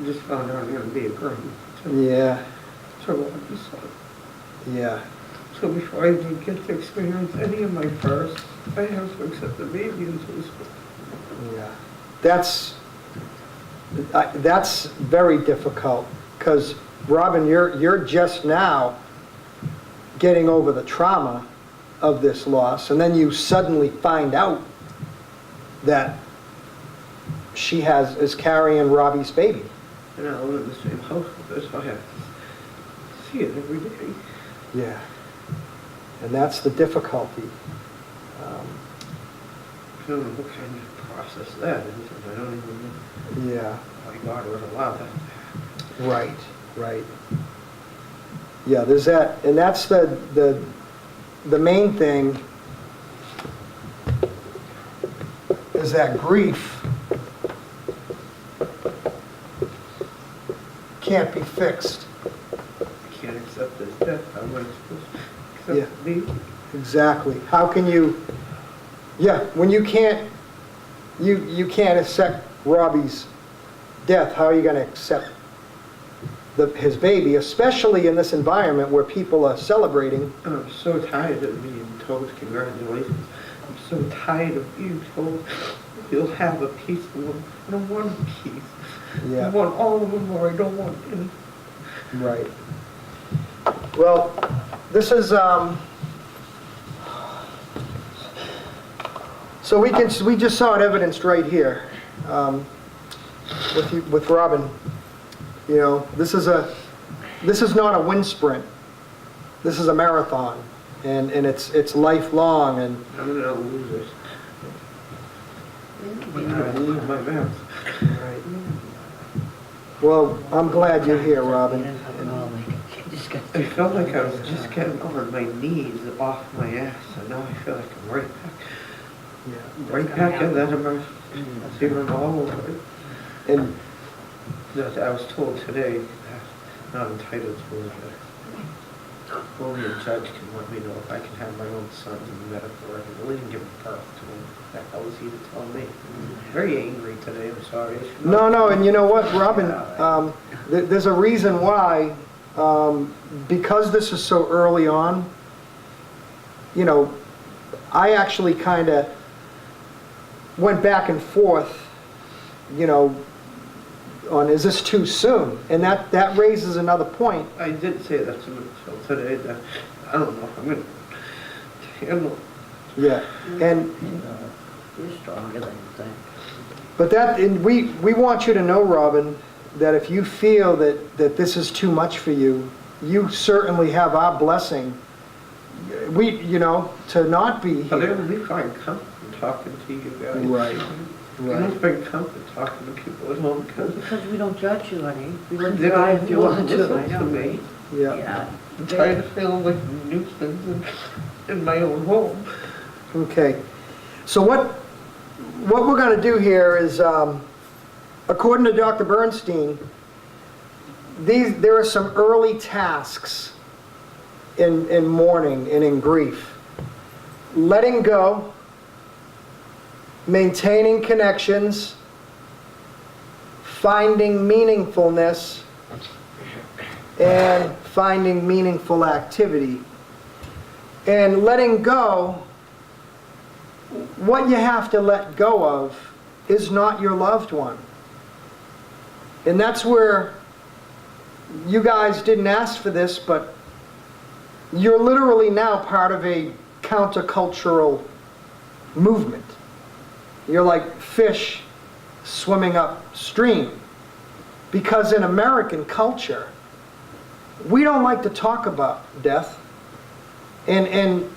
Just found out I'm going to be a grandma. Yeah, So I just thought, yeah, so before I did get to experience any of my first, I have to accept the baby into this world. yeah. That's very difficult, because Robin, you're just now getting over the trauma of this loss, and then you suddenly find out that she is Carey and Robbie's baby. And I live in the same house with her, so I have to see it every day. Yeah. And that's the difficulty. I don't know what kind of process that is, and I don't even know Yeah. why God would allow that. Right, right. Yeah, there's that, and that's the main thing is that grief can't be fixed. I can't accept his death. How am I supposed to accept me? Exactly. How can you, yeah, when you can't, you can't accept Robbie's death, how are you going to accept his baby, especially in this environment where people are celebrating? I'm so tired of being told congratulations. I'm so tired of being told you'll have a piece of one. I don't want a piece. Yeah. I want all of them, or I don't want any. Right. Well, this is, so we just saw it evidenced right here, with Robin. You know, this is not a wind sprint. This is a marathon, and it's lifelong. And I'm gonna lose it. I'm gonna lose my mouth. right. Well, I'm glad you're here, Robin. I felt like I was just getting on my knees off my ass, and now I feel like I'm right back. Yeah. Right back in that immersion. Feeling all over it. And That I was told today that I'm not entitled to live there. Only a judge can let me know if I can have my own son in the medical record. I didn't give birth to him. What the hell is he to tell me? I'm very angry today, I'm sorry. no, and you know what, Robin, there's a reason why, because this is so early on, you know, I actually kind of went back and forth, you know, on is this too soon? And that raises another point. I did say that to myself today, that I don't know if I'm going to handle it. Yeah, and You're stronger than you think. but and we want you to know, Robin, that if you feel that this is too much for you, you certainly have our blessing. You know, to not be But I here. only find comfort in talking to you guys. Right, I don't find comfort talking to people at home Because we don't judge you, honey. We they wouldn't try if you wanted to. listen to me. yeah. Yeah. I'm trying to feel like a nuisance in my own home. Okay, so what we're going to do here is, according to Dr. Bernstein, there are some early tasks in mourning and in grief. Letting go, maintaining connections, finding meaningfulness, and finding meaningful activity. And letting go, what you have to let go of is not your loved one. And that's where you guys didn't ask for this, but you're literally now part of a countercultural movement. You're like fish swimming upstream. Because in American culture, we don't like to talk about death. And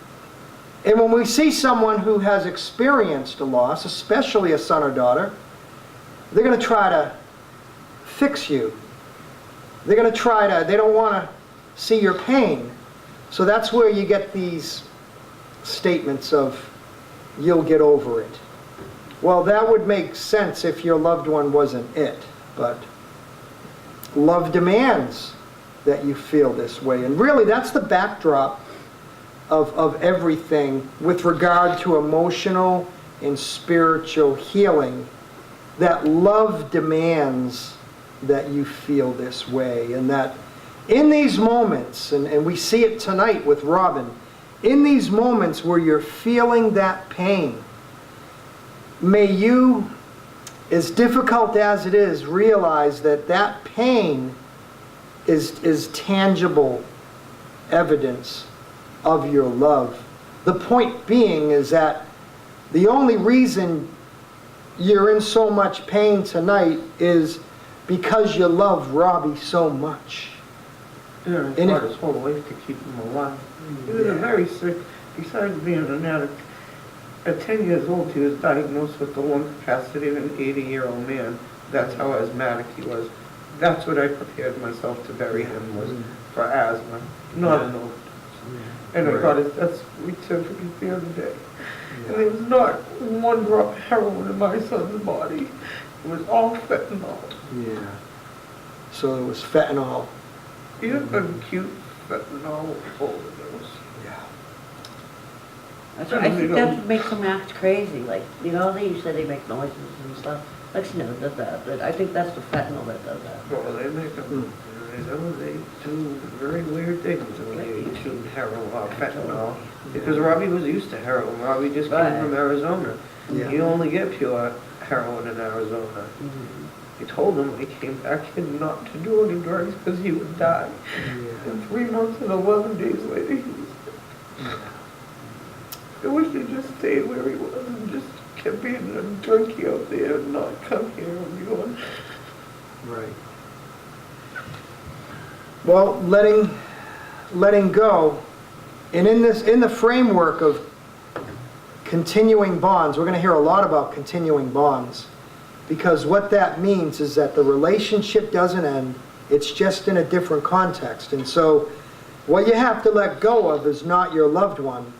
when we see someone who has experienced a loss, especially a son or daughter, they're going to try to fix you. They're going to try to, they don't want to see your pain. So that's where you get these statements of, you'll get over it. Well, that would make sense if your loved one wasn't it, but love demands that you feel this way. And really, that's the backdrop of everything with regard to emotional and spiritual healing that love demands that you feel this way, and that in these moments, and we see it tonight with Robin, in these moments where you're feeling that pain, may you, as difficult as it is, realize that that pain is tangible evidence of your love. The point being is that the only reason you're in so much pain tonight is because you love Robbie so much. Yeah, and he fought his whole life to keep him alive. He was a very sick, besides being an addict. At 10 years old, he was diagnosed with the lung capacity of an 80-year-old man. That's how asthmatic he was. That's what I prepared myself to bury him, was for asthma, not an overdose. And I got it, that's we took it the other day. And there was not one drop of heroin in my son's body. It was all fentanyl. Yeah. So it was fentanyl. He had an acute fentanyl overdose. Yeah. I think that makes them act crazy, like, you know, you said they make noises and stuff. Lexi never does that, but I think that's the fentanyl that does that. Well, they make them, they do very weird things when they chew heroin or fentanyl. Because Robbie was used to heroin. Robbie just came from Arizona. Yeah. You only get pure heroin in Arizona. Mhm. He told him when he came back here not to do any drugs because he would die. And 3 months and 11 days later, he was dead. I wish he just stayed where he was and just kept being a junkie out there and not come here and be on. Right. Well, letting go, and in the framework of continuing bonds, we're going to hear a lot about continuing bonds, because what that means is that the relationship doesn't end, it's just in a different context. And so what you have to let go of is not your loved one.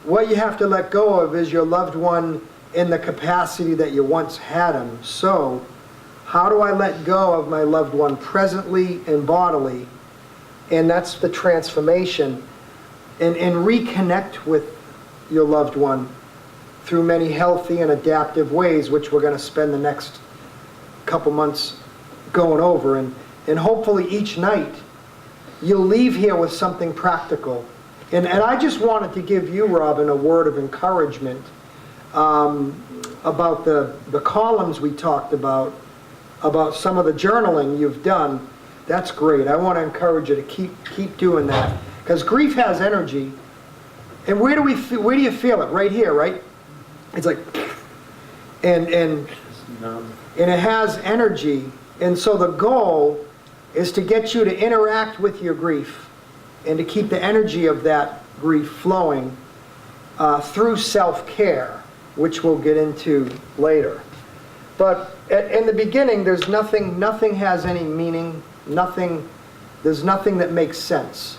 What you have to let go of is your loved one in the capacity that you once had him. So how do I let go of my loved one presently and bodily? And that's the transformation. And reconnect with your loved one through many healthy and adaptive ways, which we're going to spend the next couple months going over. And hopefully each night you'll leave here with something practical. And I just wanted to give you, Robin, a word of encouragement about the columns we talked about some of the journaling you've done. That's great. I want to encourage you to keep doing that, because grief has energy. And where do you feel it? Right here, right? It's like, and it has energy. And so the goal is to get you to interact with your grief and to keep the energy of that grief flowing through self-care, which we'll get into later. But in the beginning, there's nothing has any meaning, there's nothing that makes sense.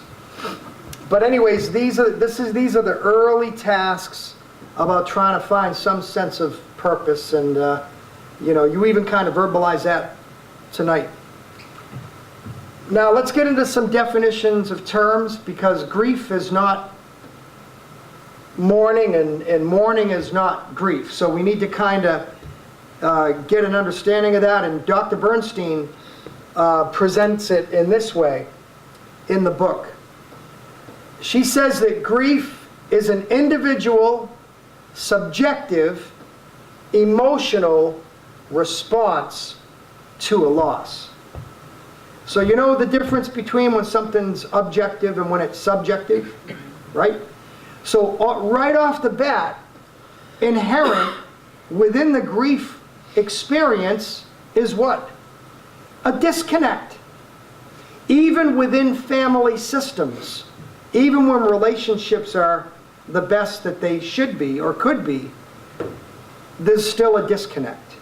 But anyways, these are the early tasks about trying to find some sense of purpose, and you even kind of verbalize that tonight. Now let's get into some definitions of terms, because grief is not mourning and mourning is not grief. So we need to kind of get an understanding of that, and Dr. Bernstein presents it in this way in the book. She says that grief is an individual, subjective, emotional response to a loss. So you know the difference between when something's objective and when it's subjective, right? So right off the bat, inherent within the grief experience is what? A disconnect. Even within family systems, even when relationships are the best that they should be or could be, there's still a disconnect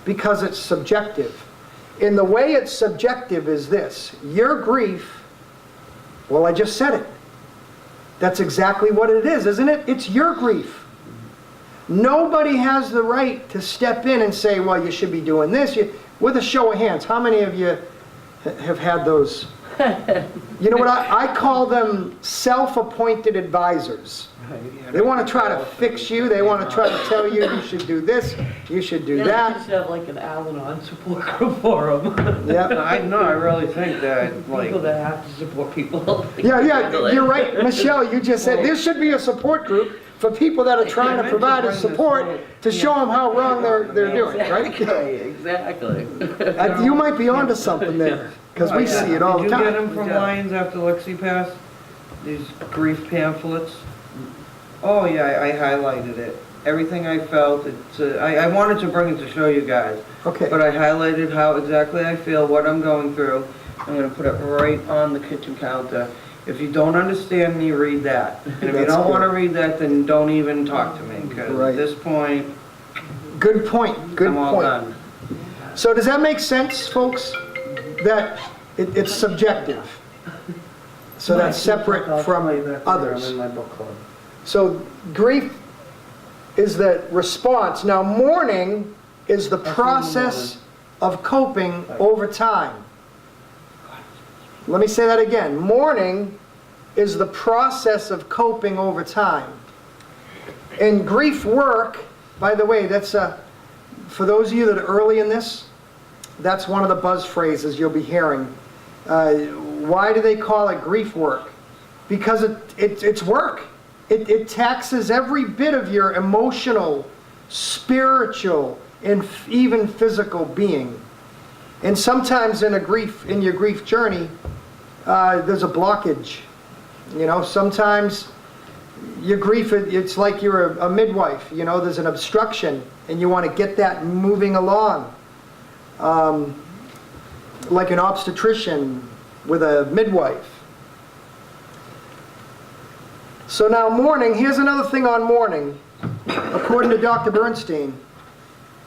because it's subjective. And the way it's subjective is this: your grief, well, I just said it. That's exactly what it is, isn't it? It's your grief. Nobody has the right to step in and say, well, you should be doing this. With a show of hands, how many of you have had those You know what, I call them self-appointed advisors. They want to try to fix you, they want to try to tell you you should do this, you should do Yeah, that. you should have like an Al-Anon support group for them. Yeah. I really think that, like, People that have to support people. Yeah, you're right, Michelle, you just said, there should be a support group for people that are trying to provide us support to show them how wrong they're doing, right? Exactly. You might be onto something there, because we see it all the Did you get time. them from Lions after Lexi passed? These grief pamphlets? Oh, yeah, I highlighted it. Everything I felt, I wanted to bring it to show you guys. Okay. But I highlighted how exactly I feel, what I'm going through. I'm gonna put it right on the kitchen counter. If you don't understand me, read that. And if you That's don't good. wanna read that, then don't even talk to me, because Right. at this point, Good point, good I'm all point. done. So does that make sense, folks? That it's subjective? So that's separate from I'm others. in my book club. So grief is the response. Now mourning is the process of coping over time. Let me say that again. Mourning is the process of coping over time. And grief work, by the way, that's for those of you that are early in this, that's one of the buzz phrases you'll be hearing. Why do they call it grief work? Because it's work. It taxes every bit of your emotional, spiritual, and even physical being. And sometimes in your grief journey, there's a blockage. You know, sometimes your grief, it's like you're a midwife. You know, there's an obstruction, and you want to get that moving along. Like an obstetrician with a midwife. So now mourning, here's another thing on mourning. According to Dr. Bernstein,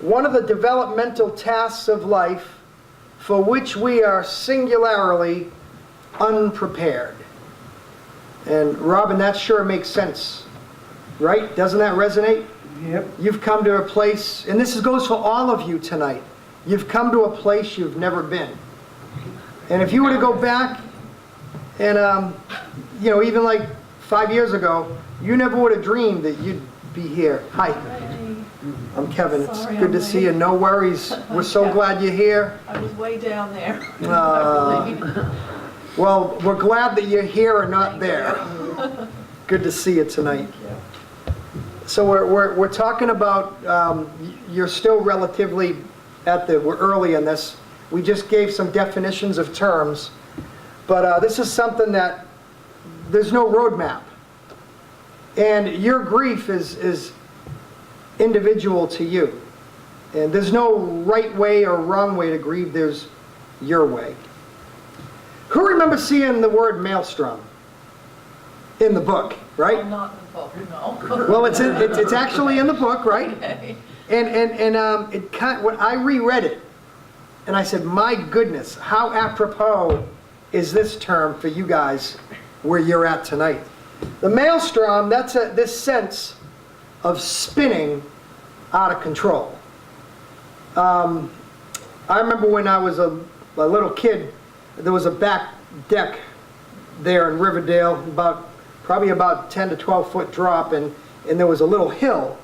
one of the developmental tasks of life for which we are singularly unprepared. And Robin, that sure makes sense, right? Doesn't that resonate? Yep. You've come to a place, and this goes for all of you tonight, you've come to a place you've never been. And if you were to go back and, you know, even like 5 years ago, you never would have dreamed that you'd be here. Hi, I'm Kevin. It's Sorry, good I'm to see you. late. No worries. We're so glad you're here. I was way down there. Well, we're glad that you're here and not there. Good to see you tonight. So we're talking about, you're still relatively we're early in this. We just gave some definitions of terms, but this is something that there's no roadmap. And your grief is individual to you. And there's no right way or wrong way to grieve, there's your way. Who remembers seeing the word maelstrom in the book, right? I'm not in the book, no. Well, it's actually in the book, right? Okay. And it kind when I reread it, and I said, my goodness, how apropos is this term for you guys where you're at tonight? The maelstrom, that's this sense of spinning out of control. I remember when I was a little kid, there was a back deck there in Riverdale, probably about 10 to 12 foot drop, and there was a little hill.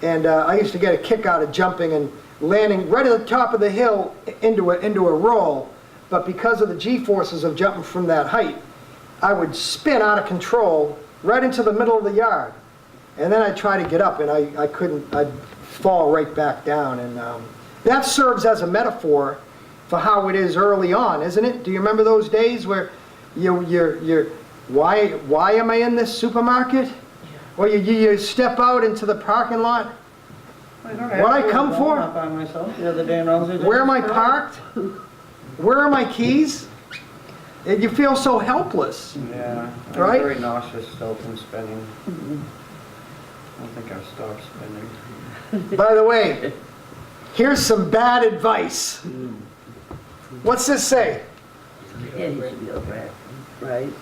And I used to get a kick out of jumping and landing right at the top of the hill into a roll. But because of the G-forces of jumping from that height, I would spin out of control right into the middle of the yard. And then I'd try to get up, and I couldn't. I'd fall right back down. And that serves as a metaphor for how it is early on, isn't it? Do you remember those days where you're why am I in this supermarket? Or you step out into the parking lot. What I come for? By myself the other day, and I was Where am I parked? Where are my keys? And you feel so helpless. Yeah, I'm Right? very nauseous still from spinning. I don't think I've stopped spinning. By the way, here's some bad advice. What's this say? Yeah, you should be over it, right?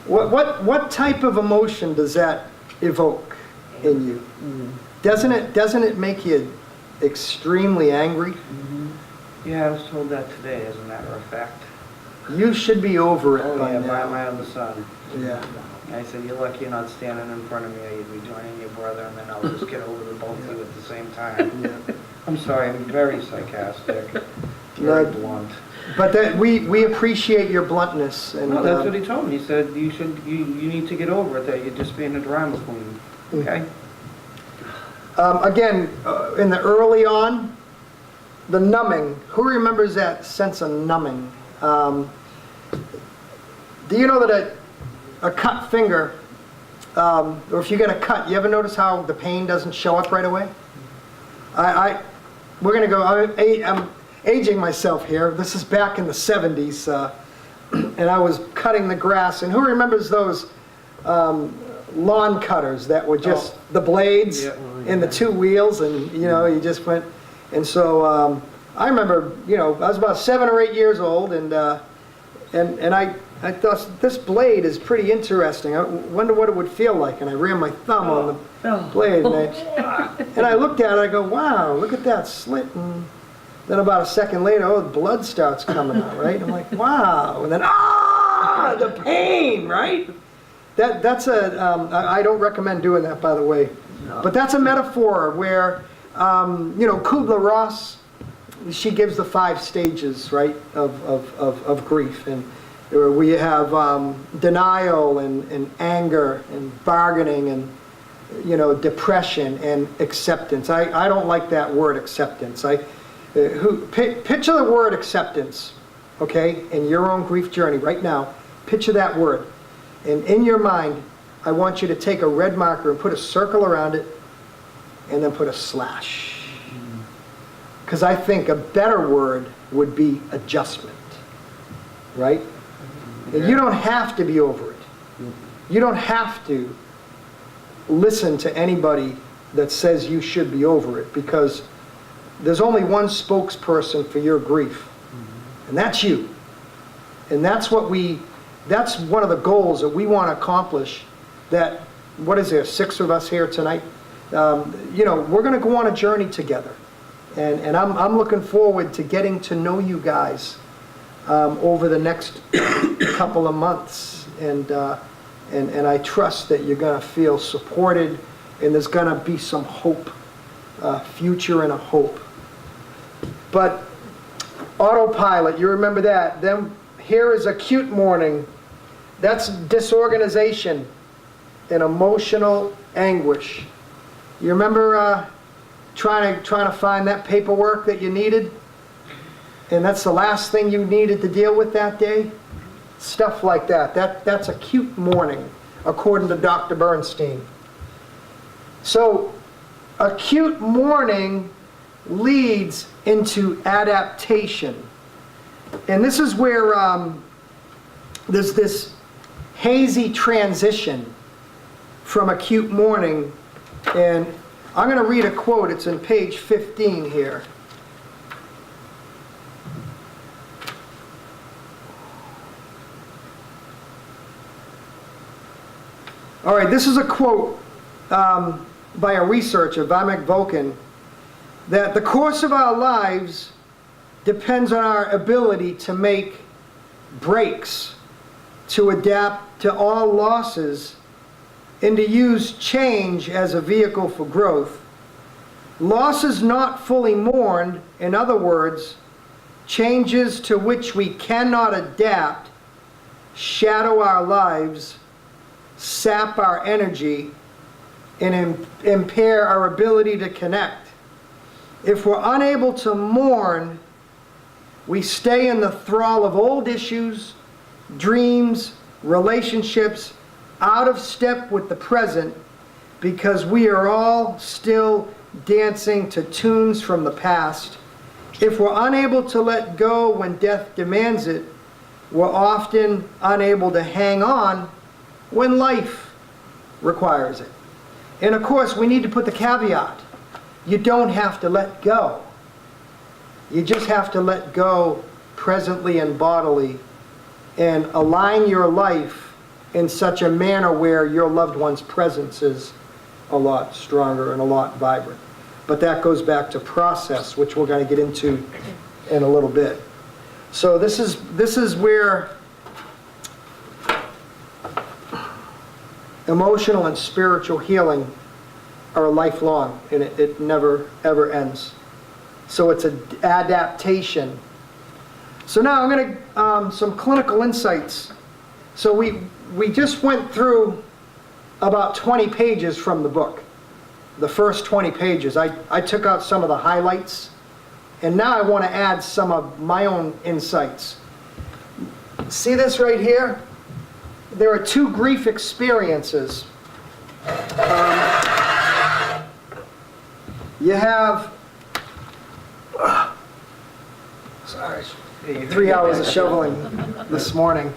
What type of emotion does that evoke in you? Doesn't it make you extremely angry? Yeah, I was told that today, as a matter of fact. You should be over it Oh, by yeah, now. my other son. Yeah. I said, you're lucky you're not standing in front of me, or you'd be joining your brother, and then I'll just get over the both of you at the same time. Yeah. I'm sorry, I'm very sarcastic, very Right. blunt. But that, we appreciate your bluntness, and No, that's what he told me. He said, you need to get over it, that you're just being a drama queen, okay? again, in the early on, the numbing. Who remembers that sense of numbing? Do you know that a cut finger, or if you get a cut, you ever notice how the pain doesn't show up right away? We're gonna go. I'm aging myself here. This is back in the 70s, and I was cutting the grass. And who remembers those lawn cutters that were just the blades and the two wheels, and you know, you just went. And so I remember, you know, I was about 7 or 8 years old, and I thought, this blade is pretty interesting. I wonder what it would feel like. And I ran my thumb on the blade, and I looked at it, I go, wow, look at that slit. And then about a second later, oh, the blood starts coming out, right? I'm like, wow. And then, the pain, right? That's I don't recommend doing that, by the way. No. But that's a metaphor where, you know, Kubler-Ross, she gives the 5 stages, right, of grief. And we have denial and anger and bargaining and, you know, depression and acceptance. I don't like that word, acceptance. Picture the word acceptance, okay, in your own grief journey right now. Picture that word. And in your mind, I want you to take a red marker and put a circle around it and then put a slash. Because I think a better word would be adjustment, right? And you don't have to be over it. You don't have to listen to anybody that says you should be over it, because there's only one spokesperson for your grief, and that's you. And that's that's one of the goals that we want to accomplish. That, what is there, 6 of us here tonight? You know, we're going to go on a journey together. And I'm looking forward to getting to know you guys over the next couple of months. And I trust that you're going to feel supported, and there's going to be some hope, future and a hope. But autopilot, you remember that. Then here is acute mourning. That's disorganization and emotional anguish. You remember trying to find that paperwork that you needed, and that's the last thing you needed to deal with that day? Stuff like that. That's acute mourning, according to Dr. Bernstein. So acute mourning leads into adaptation. And this is where there's this hazy transition from acute mourning. And I'm going to read a quote. It's in page 15 here. All right, this is a quote by a researcher, Vamek Volkan, that the course of our lives depends on our ability to make breaks, to adapt to all losses, and to use change as a vehicle for growth. Losses not fully mourned, in other words, changes to which we cannot adapt, shadow our lives, sap our energy, and impair our ability to connect. If we're unable to mourn, we stay in the thrall of old issues, dreams, relationships, out of step with the present, because we are all still dancing to tunes from the past. If we're unable to let go when death demands it, we're often unable to hang on when life requires it. And of course, we need to put the caveat. You don't have to let go. You just have to let go presently and bodily, and align your life in such a manner where your loved one's presence is a lot stronger and a lot vibrant. But that goes back to process, which we're going to get into in a little bit. So this is where emotional and spiritual healing are lifelong, and it never ever ends. So it's an adaptation. So now I'm going to some clinical insights. So we just went through about 20 pages from the book. The first 20 pages. I took out some of the highlights, and now I want to add some of my own insights. See this right here? There are two grief experiences. You have, sorry, 3 hours of shoveling this morning.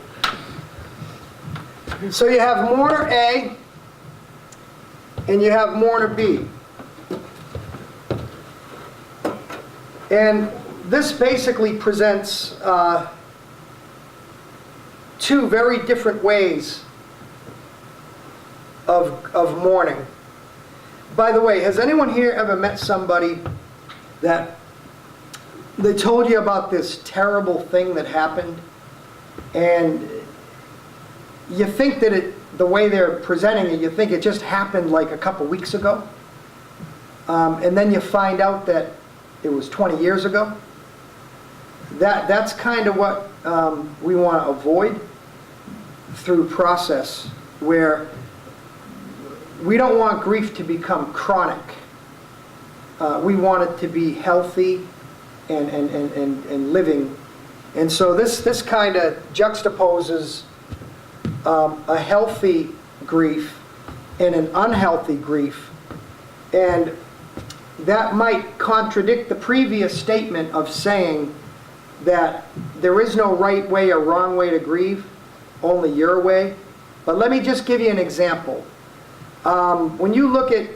So you have mourner A and you have mourner B. And this basically presents two very different ways of mourning. By the way, has anyone here ever met somebody that they told you about this terrible thing that happened, and you think that the way they're presenting it, you think it just happened like a couple weeks ago, and then you find out that it was 20 years ago? That's kind of what we want to avoid through process, where we don't want grief to become chronic. We want it to be healthy and living. And so this kind of juxtaposes a healthy grief and an unhealthy grief. And that might contradict the previous statement of saying that there is no right way or wrong way to grieve, only your way. But let me just give you an example. When you look at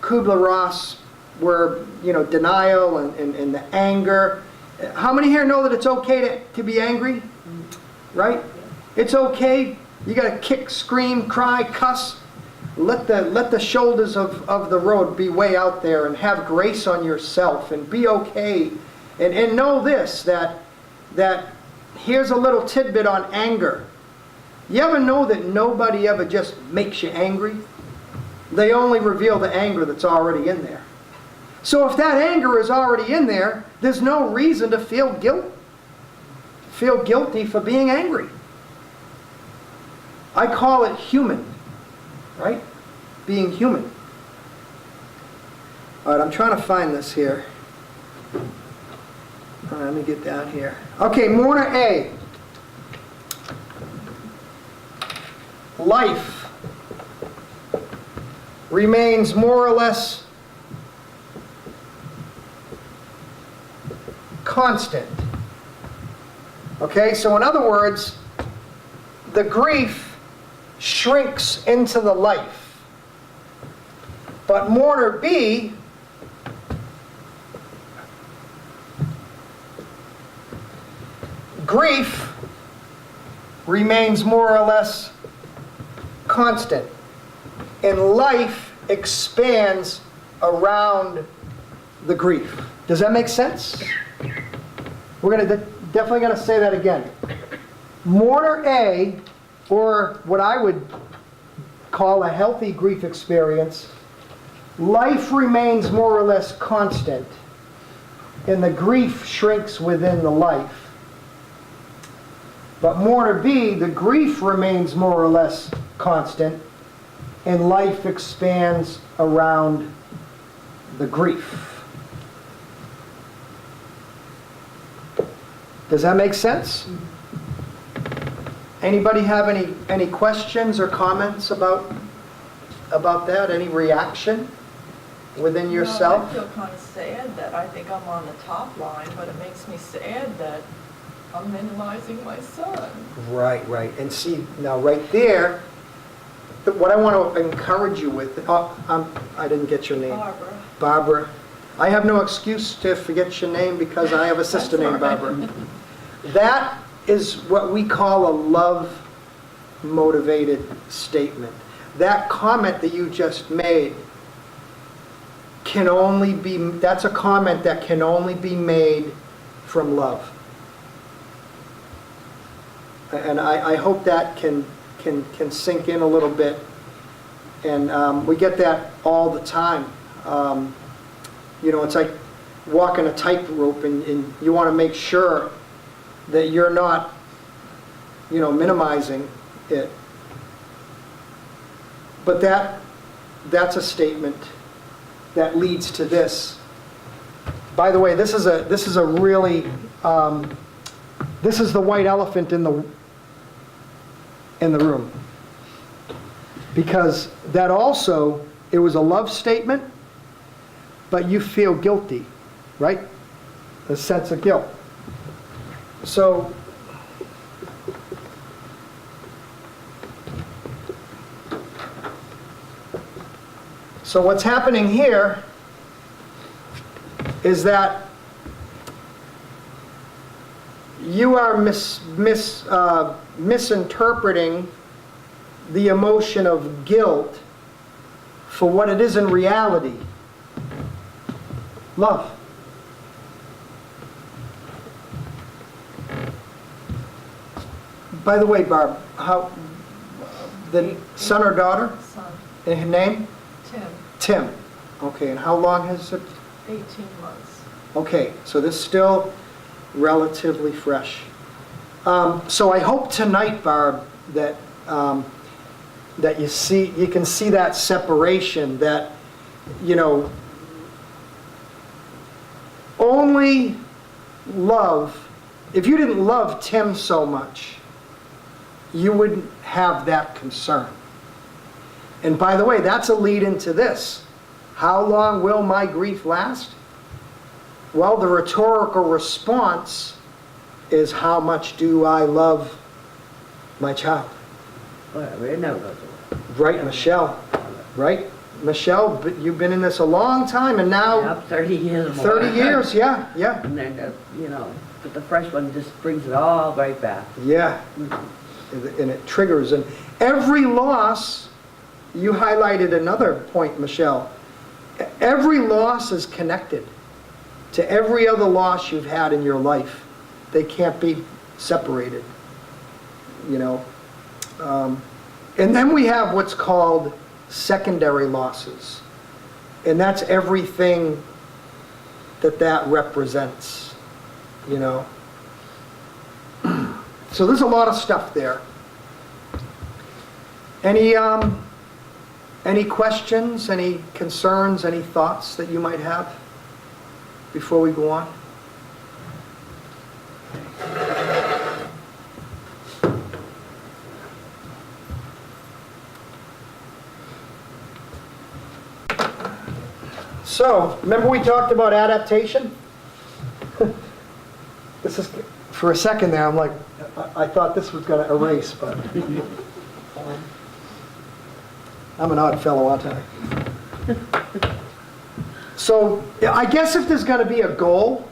Kubler-Ross, where, denial and the anger, how many here know that it's okay to be angry? Right? It's okay. You got to kick, scream, cry, cuss. Let the shoulders of the road be way out there, and have grace on yourself, and be okay. And know this, that here's a little tidbit on anger. You ever know that nobody ever just makes you angry? They only reveal the anger that's already in there. So if that anger is already in there, there's no reason to feel guilty for being angry. I call it human, right? Being human. All right, I'm trying to find this here. All right, let me get down here. Okay, mourner A. Life remains more or less constant. Okay, so in other words, the grief shrinks into the life. But mourner B grief remains more or less constant, and life expands around the grief. Does that make sense? We're definitely going to say that again. Mourner A, or what I would call a healthy grief experience, life remains more or less constant, and the grief shrinks within the life. But mourner B, the grief remains more or less constant, and life expands around the grief. Does that make sense? Anybody have any questions or comments about that? Any reaction within yourself? I feel kind of sad that I think I'm on the top line, but it makes me sad that I'm minimizing my son. Right. And see, now right there, what I want to encourage you with, I didn't get your name. Barbara. I have no excuse to forget your name because I have a sister named Barbara. That is what we call a love-motivated statement. That comment that you just made that's a comment that can only be made from love. And I hope that can sink in a little bit. And we get that all the time. You know, it's like walking a tightrope, and you want to make sure that you're not, you know, minimizing it. But that's a statement that leads to this. By the way, this is a really this is the white elephant in the room, because that also, it was a love statement, but you feel guilty, right? A sense of guilt. So what's happening here is that you are misinterpreting the emotion of guilt for what it is in reality. Love. By the way, Barb, how the son or daughter? Son, And her name? Tim, Tim. Okay, and how long has it? 18 months. Okay, so this is still relatively fresh. So I hope tonight, Barb, that that you can see that separation, that, you know, only love, if you didn't love Tim so much, you wouldn't have that concern. And by the way, that's a lead into this. How long will my grief last? Well, the rhetorical response is, how much do I love my child? Whatever, it never goes away. Right, Michelle? Right? Michelle, you've been in this a long time, and now Yep, 30 years more. 30 years, yeah, yeah. And then, you know, but the fresh one just brings it all right back. Yeah, and it triggers. And every loss, you highlighted another point, Michelle. Every loss is connected to every other loss you've had in your life. They can't be separated, you know. And then we have what's called secondary losses. And that's everything that represents, you know. So there's a lot of stuff there. Any questions, any concerns, any thoughts that you might have before we go on? So, remember we talked about adaptation? This is, for a second there, I'm like, I thought this was going to erase, but I'm an odd fellow, aren't I? So, I guess if there's going to be a goal,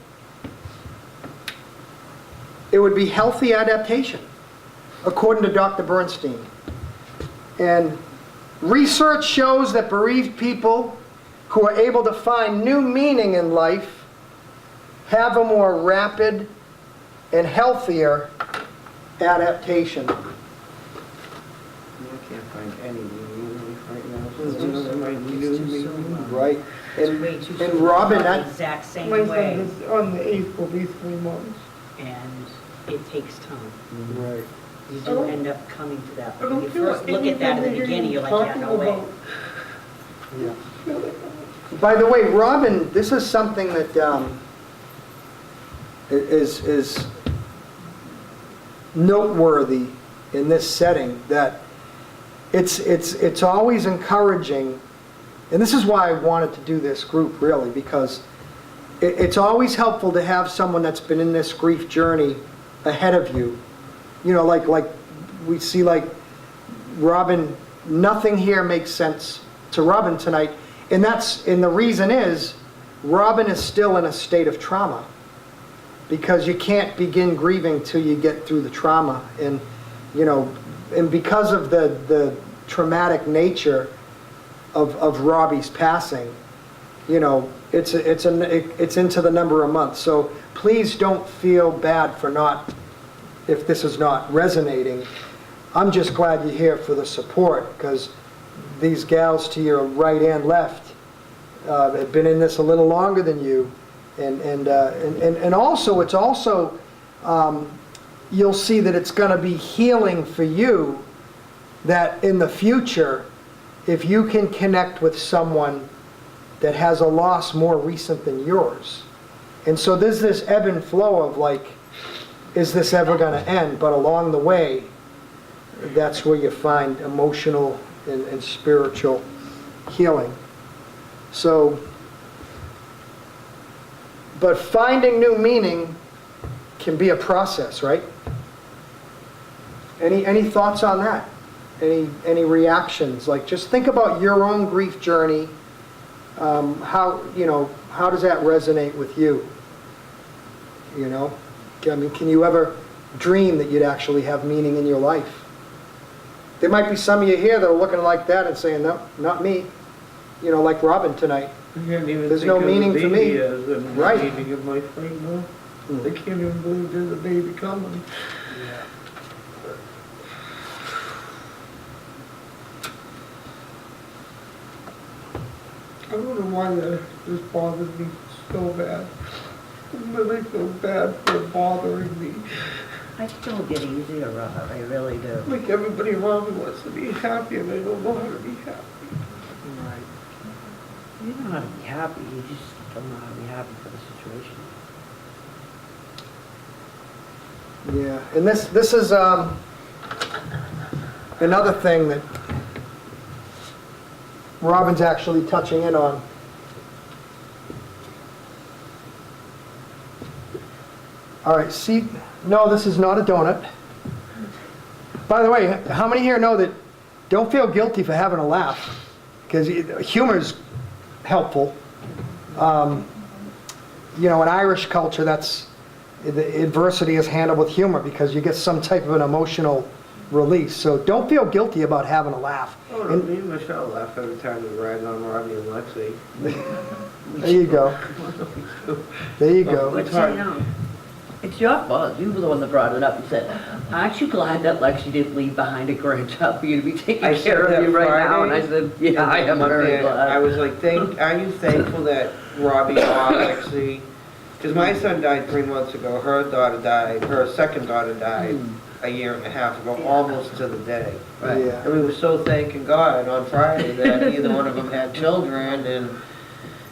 it would be healthy adaptation, according to Dr. Bernstein. And research shows that bereaved people who are able to find new meaning in life have a more rapid and healthier adaptation. I can't find any meaning right now. Right. It's way too And soon. Robin, The that, exact same My way, son is on the 8th, will be 3 months. and it takes time. right. You do end up coming to that. I When don't you feel first look at that at the anything beginning, you're like, yeah, no talking way. about. Yeah. By the way, Robin, this is something that is noteworthy in this setting, that it's always encouraging, and this is why I wanted to do this group, really, because it's always helpful to have someone that's been in this grief journey ahead of you. You know, like we see, like Robin, nothing here makes sense to Robin tonight. And the reason is, Robin is still in a state of trauma, because you can't begin grieving till you get through the trauma. And, you know, and because of the traumatic nature of Robbie's passing, you know, it's into the number of months. So please don't feel bad for not if this is not resonating, I'm just glad you're here for the support, because these gals to your right and left have been in this a little longer than you. And also, it's also, you'll see that it's going to be healing for you, that in the future, if you can connect with someone that has a loss more recent than yours. And so there's this ebb and flow of like, is this ever going to end? But along the way, that's where you find emotional and spiritual healing. So, but finding new meaning can be a process, right? Any thoughts on that? Any reactions? Like, just think about your own grief journey. How does that resonate with you? You know, I mean, can you ever dream that you'd actually have meaning in your life? There might be some of you here that are looking like that and saying, no, not me. You know, like Robin tonight. I can't even There's think no of meaning the for baby me. as the Right. meaning of life right now. I can't even believe there's a baby coming. I don't know why this bothers me so bad. I really feel bad for bothering me. I still get easier, Rob, I really do. Like everybody around me wants to be happy and they don't know how to be happy. Right. You know how to be happy, you just don't know how to be happy for the situation. Yeah, and this is another thing that Robin's actually touching in on. All right, see, no, this is not a donut. By the way, how many here know that don't feel guilty for having a laugh? Because humor's helpful. You know, in Irish culture, that's, the adversity is handled with humor because you get some type of an emotional release. So don't feel guilty about having a laugh. Oh, no, me and Michelle laugh every time we ride on Robbie and Lexi. There you go. There you go. But you know, it's your fault, you were the one that brought it up and said, aren't you glad that Lexi didn't leave behind a grandchild for you to be taking I said care of that you right now? And I Friday. said, yeah, I am very And glad. I was like, are you thankful that Robbie saw Lexi? Because my son died 3 months ago, her daughter died, her second daughter died a year and a half ago, almost to the day. Right. Yeah. And we were so thanking God on Friday that neither one of them had children, and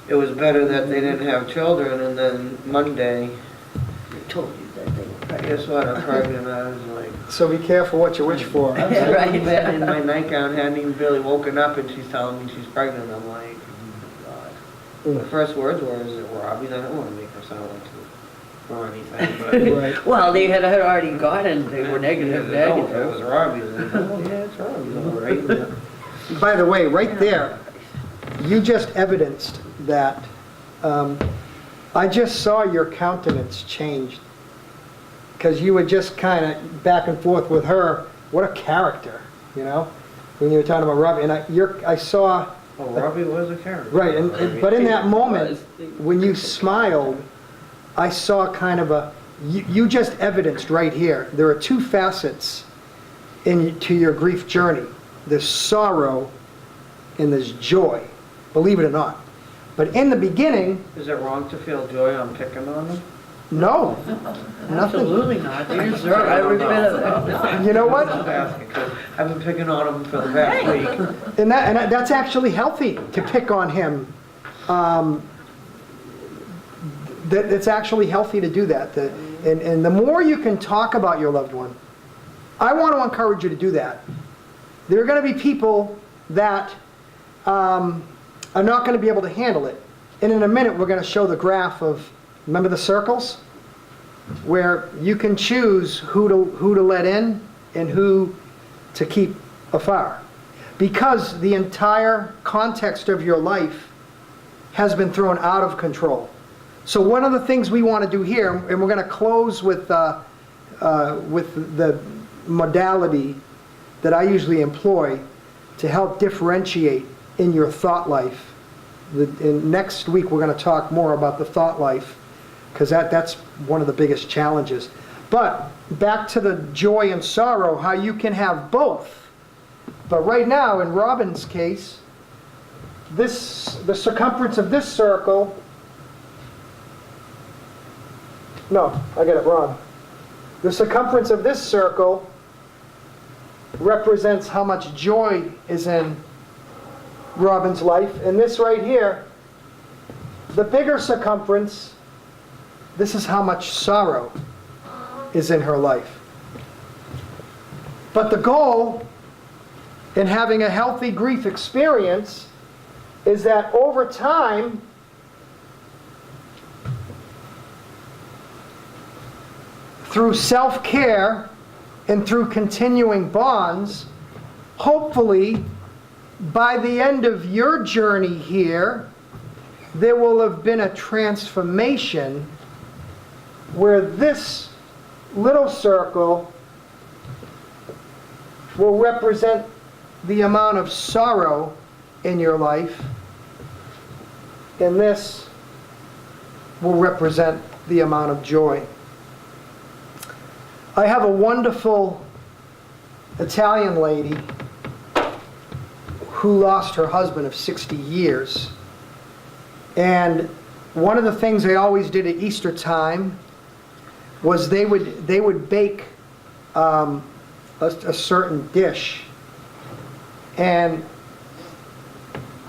it was better that they didn't have children. And then Monday, I told you that they were pregnant. guess what, I'm pregnant. I was like, So be careful what you wish for. I'm Yeah, right. in bed in my nightgown, hadn't even barely woken up, and she's telling me she's pregnant. I'm like, oh my God. The first words were, is it Robbie? I don't want to make her sound like or anything, but... Right. Well, they had already gotten, they were negative, Yeah, no, if it was negative. Robbie, then, oh yeah, it's Robbie, all right. By the way, right there, you just evidenced that I just saw your countenance change. Because you were just kind of back and forth with her. What a character, you know? When you were talking about Robbie. And I saw, Oh, Robbie was a character. right, but in that moment, when you smiled, I saw kind of you just evidenced right here, there are two facets to your grief journey. There's sorrow and there's joy, believe it or not. But in the beginning, Is it wrong to feel joy on picking on them? no, nothing. Absolutely not, they deserve every bit of it. You know what? I'm just asking, 'cause I've been picking on them for the past week. And that's actually healthy to pick on him. It's actually healthy to do that. And the more you can talk about your loved one, I want to encourage you to do that. There are going to be people that are not going to be able to handle it. And in a minute, we're going to show the graph of, remember the circles? Where you can choose who to let in and who to keep afar. Because the entire context of your life has been thrown out of control. So one of the things we want to do here, and we're going to close with the modality that I usually employ to help differentiate in your thought life. And next week we're going to talk more about the thought life, because that's one of the biggest challenges. But back to the joy and sorrow, how you can have both. But right now, in Robin's case, the circumference of this circle, no, I got it wrong. The circumference of this circle represents how much joy is in Robin's life. And this right here, the bigger circumference, this is how much sorrow is in her life. But the goal in having a healthy grief experience is that over time, through self-care and through continuing bonds, hopefully by the end of your journey here, there will have been a transformation where this little circle will represent the amount of sorrow in your life, and this will represent the amount of joy. I have a wonderful Italian lady who lost her husband of 60 years. And one of the things they always did at Easter time was they would bake a certain dish. And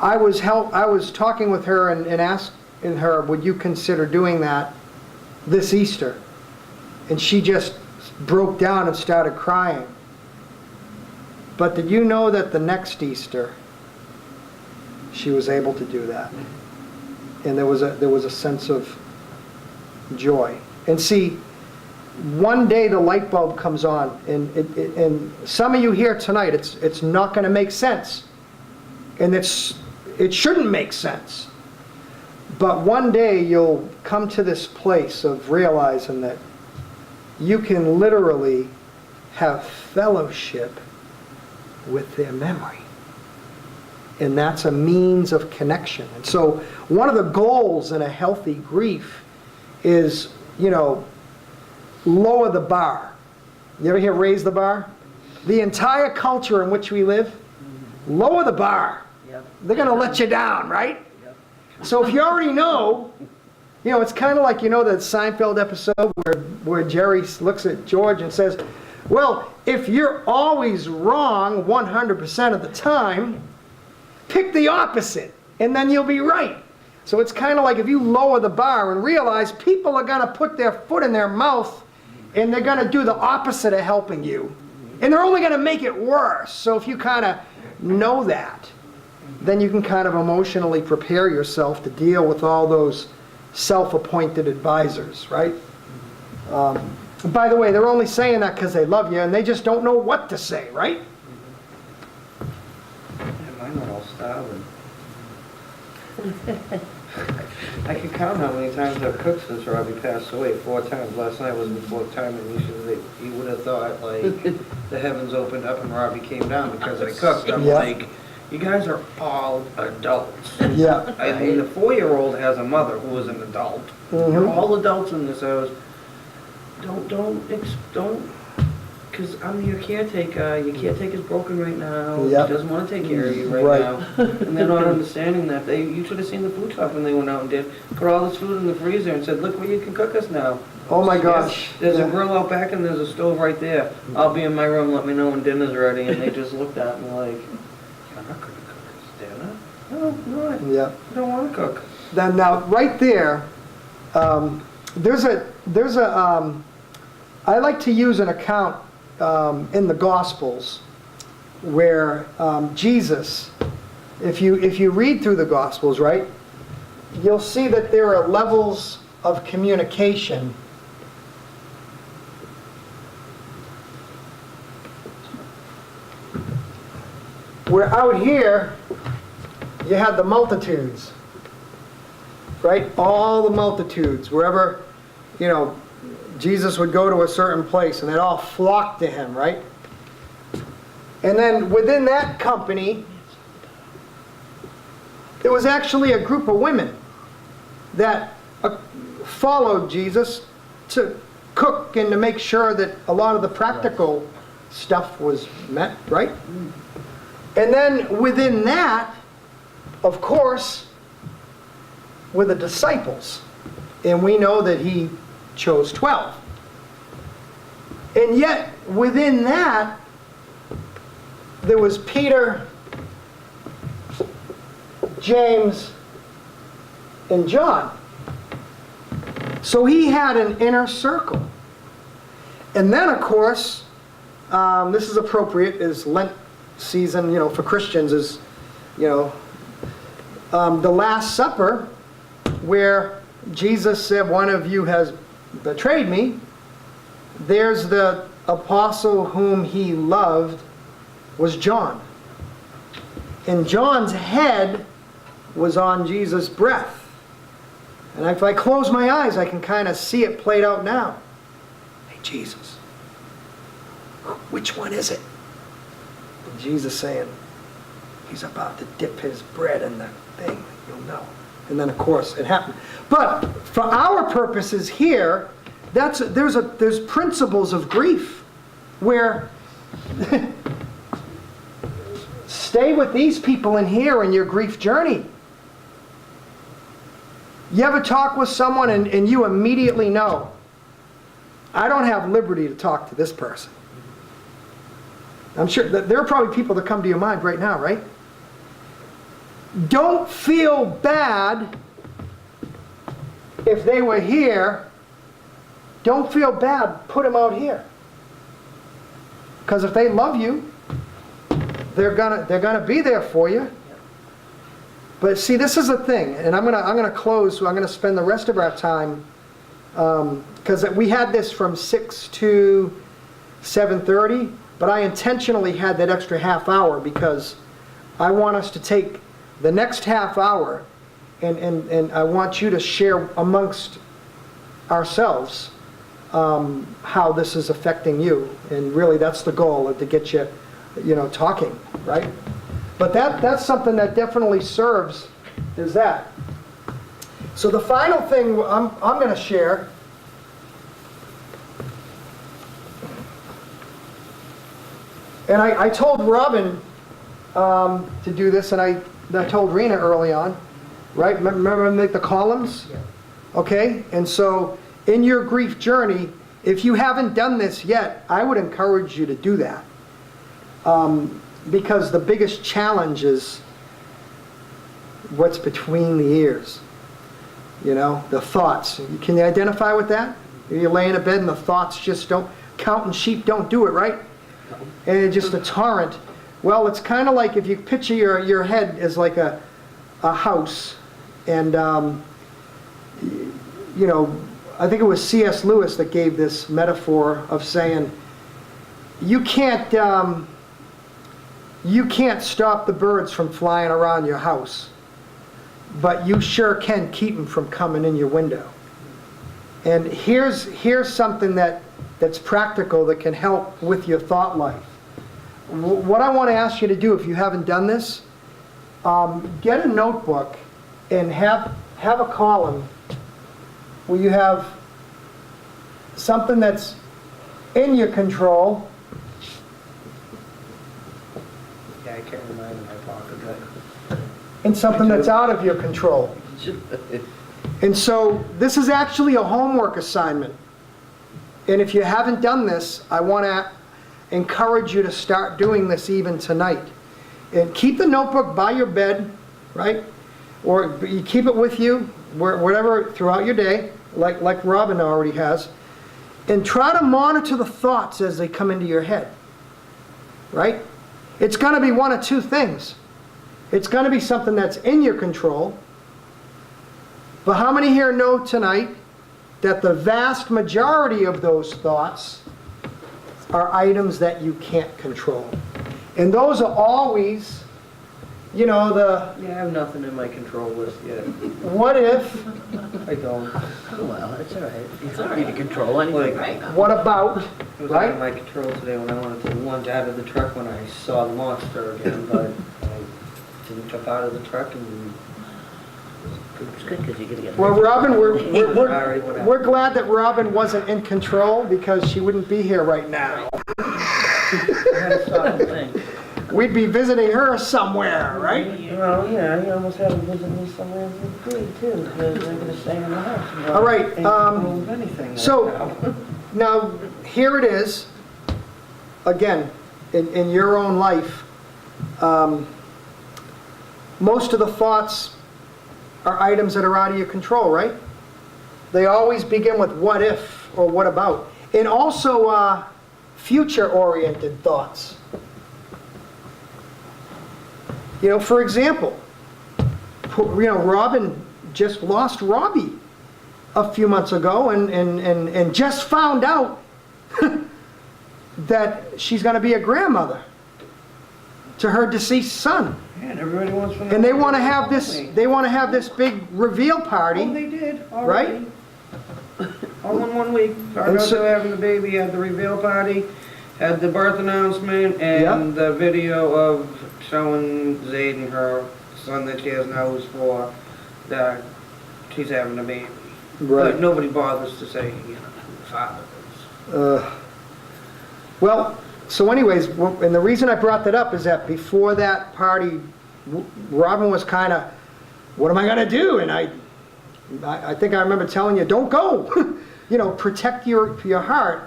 I was talking with her and asking her, would you consider doing that this Easter? And she just broke down and started crying. But did you know that the next Easter she was able to do that? And there was a sense of joy. And see, one day the light bulb comes on, and some of you here tonight, it's not going to make sense, and it shouldn't make sense. But one day you'll come to this place of realizing that you can literally have fellowship with their memory. And that's a means of connection. And so one of the goals in a healthy grief is, lower the bar. You ever hear raise the bar? The entire culture in which we live, lower the bar. Yep. They're going to let you down, right? Yep. So if you already know, it's kind of like, that Seinfeld episode where Jerry looks at George and says, well, if you're always wrong 100% of the time, pick the opposite, and then you'll be right. So it's kind of like if you lower the bar and realize people are going to put their foot in their mouth and they're going to do the opposite of helping you. And they're only going to make it worse. So if you kind of know that, then you can kind of emotionally prepare yourself to deal with all those self-appointed advisors, right? By the way, they're only saying that because they love you and they just don't know what to say, right? Mine were all starving. I can count how many times I've cooked since Robbie passed away. 4 times. Last night was the 4th time, and you would have thought, the heavens opened up and Robbie came down because I cooked. I'm like, you guys are all adults. Yeah. I mean, the 4-year-old has a mother who is an adult. Mm-hmm. You're all adults in this house. Don't, because I'm your caretaker. Your caretaker's broken right now. Yep. He doesn't want to take care of you Right. now. And they're not understanding that. You should have seen the food truck when they went out and put all this food in the freezer and said, look where you can cook us now. Oh my gosh. There's Yeah. a grill out back and there's a stove right there. I'll be in my room, let me know when dinner's ready. And they just looked at me like, you're not going to cook us dinner? No, I'm not. Yeah. I don't want to cook. Now, right there, I like to use an account in the Gospels where Jesus, if you read through the Gospels, right, you'll see that there are levels of communication. Where out here, you had the multitudes, right? All the multitudes, wherever, Jesus would go to a certain place and they'd all flock to him, right? And then within that company, there was actually a group of women that followed Jesus to cook and to make sure that a lot of the practical stuff was met, right? And then within that, of course, were the disciples. And we know that he chose 12. And yet, within that, there was Peter, James, and John. So he had an inner circle. And then, of course, this is appropriate, is Lent season, for Christians, is, the Last Supper, where Jesus said, one of you has betrayed me. There's the apostle whom he loved was John. And John's head was on Jesus' breath. And if I close my eyes, I can kind of see it played out now. Hey, Jesus, which one is it? And Jesus saying, he's about to dip his bread in the thing, you'll know. And then, of course, it happened. But for our purposes here, there's principles of grief where stay with these people in here in your grief journey. You ever talk with someone and you immediately know, I don't have liberty to talk to this person. I'm sure that there are probably people that come to your mind right now, right? Don't feel bad if they were here. Don't feel bad, put them out here. Because if they love you, they're gonna be there for you. But see, this is the thing, and I'm gonna close. So I'm gonna spend the rest of our time because we had this from 6 to 7:30, but I intentionally had that extra half hour because I want us to take the next half hour, and I want you to share amongst ourselves how this is affecting you, and really that's the goal, to get you, talking, right? But that's something that definitely serves, is that. So the final thing I'm going to share and I told Robin to do this, and I told Rena early on, right? Remember make the columns? Yeah. Okay? And so in your grief journey, if you haven't done this yet, I would encourage you to do that. Because the biggest challenge is what's between the ears. The thoughts. Can you identify with that? You lay in a bed and the thoughts just don't, counting sheep don't do it, right? And it's just a torrent. Well, it's kind of like if you picture your head as like a house. And, I think it was C.S. Lewis that gave this metaphor of saying, you can't stop the birds from flying around your house, but you sure can keep them from coming in your window. And here's something that's practical that can help with your thought life. What I want to ask you to do, if you haven't done this, get a notebook and have a column where you have something that's in your control. Yeah, I can't remember my pocket. And something that's out of your control. And so this is actually a homework assignment. And if you haven't done this, I want to encourage you to start doing this even tonight. And keep the notebook by your bed, right? Or you keep it with you, whatever, throughout your day, like Robin already has. And try to monitor the thoughts as they come into your head, right? It's going to be one of two things. It's going to be something that's in your control. But how many here know tonight that the vast majority of those thoughts are items that you can't control? And those are always, Yeah, I have nothing in my control list yet. what if, I don't. Oh, well, it's all right. You don't need to control anything right now. what about, It was right? out of my control today when I wanted to lunge out of the truck when I saw the monster again, but I didn't jump out of the truck and It's good because you're gonna get. Well, Robin, All right, whatever. we're glad that Robin wasn't in control because she wouldn't be here right now. I had to stop and think. We'd be visiting her somewhere, right? Well, yeah, you almost have to visit me somewhere in the day too, because they're gonna stay in the house. All right, Ain't move anything right so- now. Now, here it is, again, in your own life, most of the thoughts are items that are out of your control, right? They always begin with what if or what about. And also future-oriented thoughts. You know, for example, Robin just lost Robbie a few months ago and just found out that she's going to be a grandmother to her deceased son. Yeah, and everybody wants to know. And they want to have this big reveal party. Oh, they did, Right? already. All in 1 week. Found And out so- they were having the baby, had the reveal party, had the birth announcement, Yeah. and the video of showing Zayden, her son that she has now, who's 4, that she's having a baby. But nobody bothers to say, you know, who the father is. Well, so anyways, and the reason I brought that up is that before that party, Robin was kind of, what am I going to do? And I think I remember telling you, don't go. You know, protect your heart.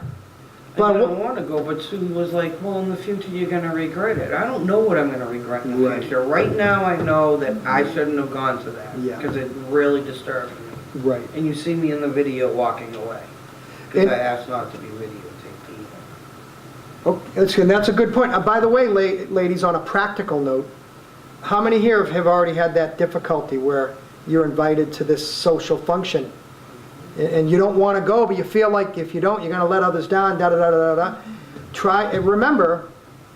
I But don't want to go, but Sue was like, well, in the future you're going to regret it. I don't know what I'm going to regret in the Right. future. Right now I know that I shouldn't have gone to that. Yeah. Because it really disturbed me. Right. And you see me in the video walking away. And- Because I asked not to be videotaped either. Okay, and that's a good point. By the way, ladies, on a practical note, how many here have already had that difficulty where you're invited to this social function and you don't want to go, but you feel like if you don't, you're going to let others down, da-da-da-da-da. Try, and remember,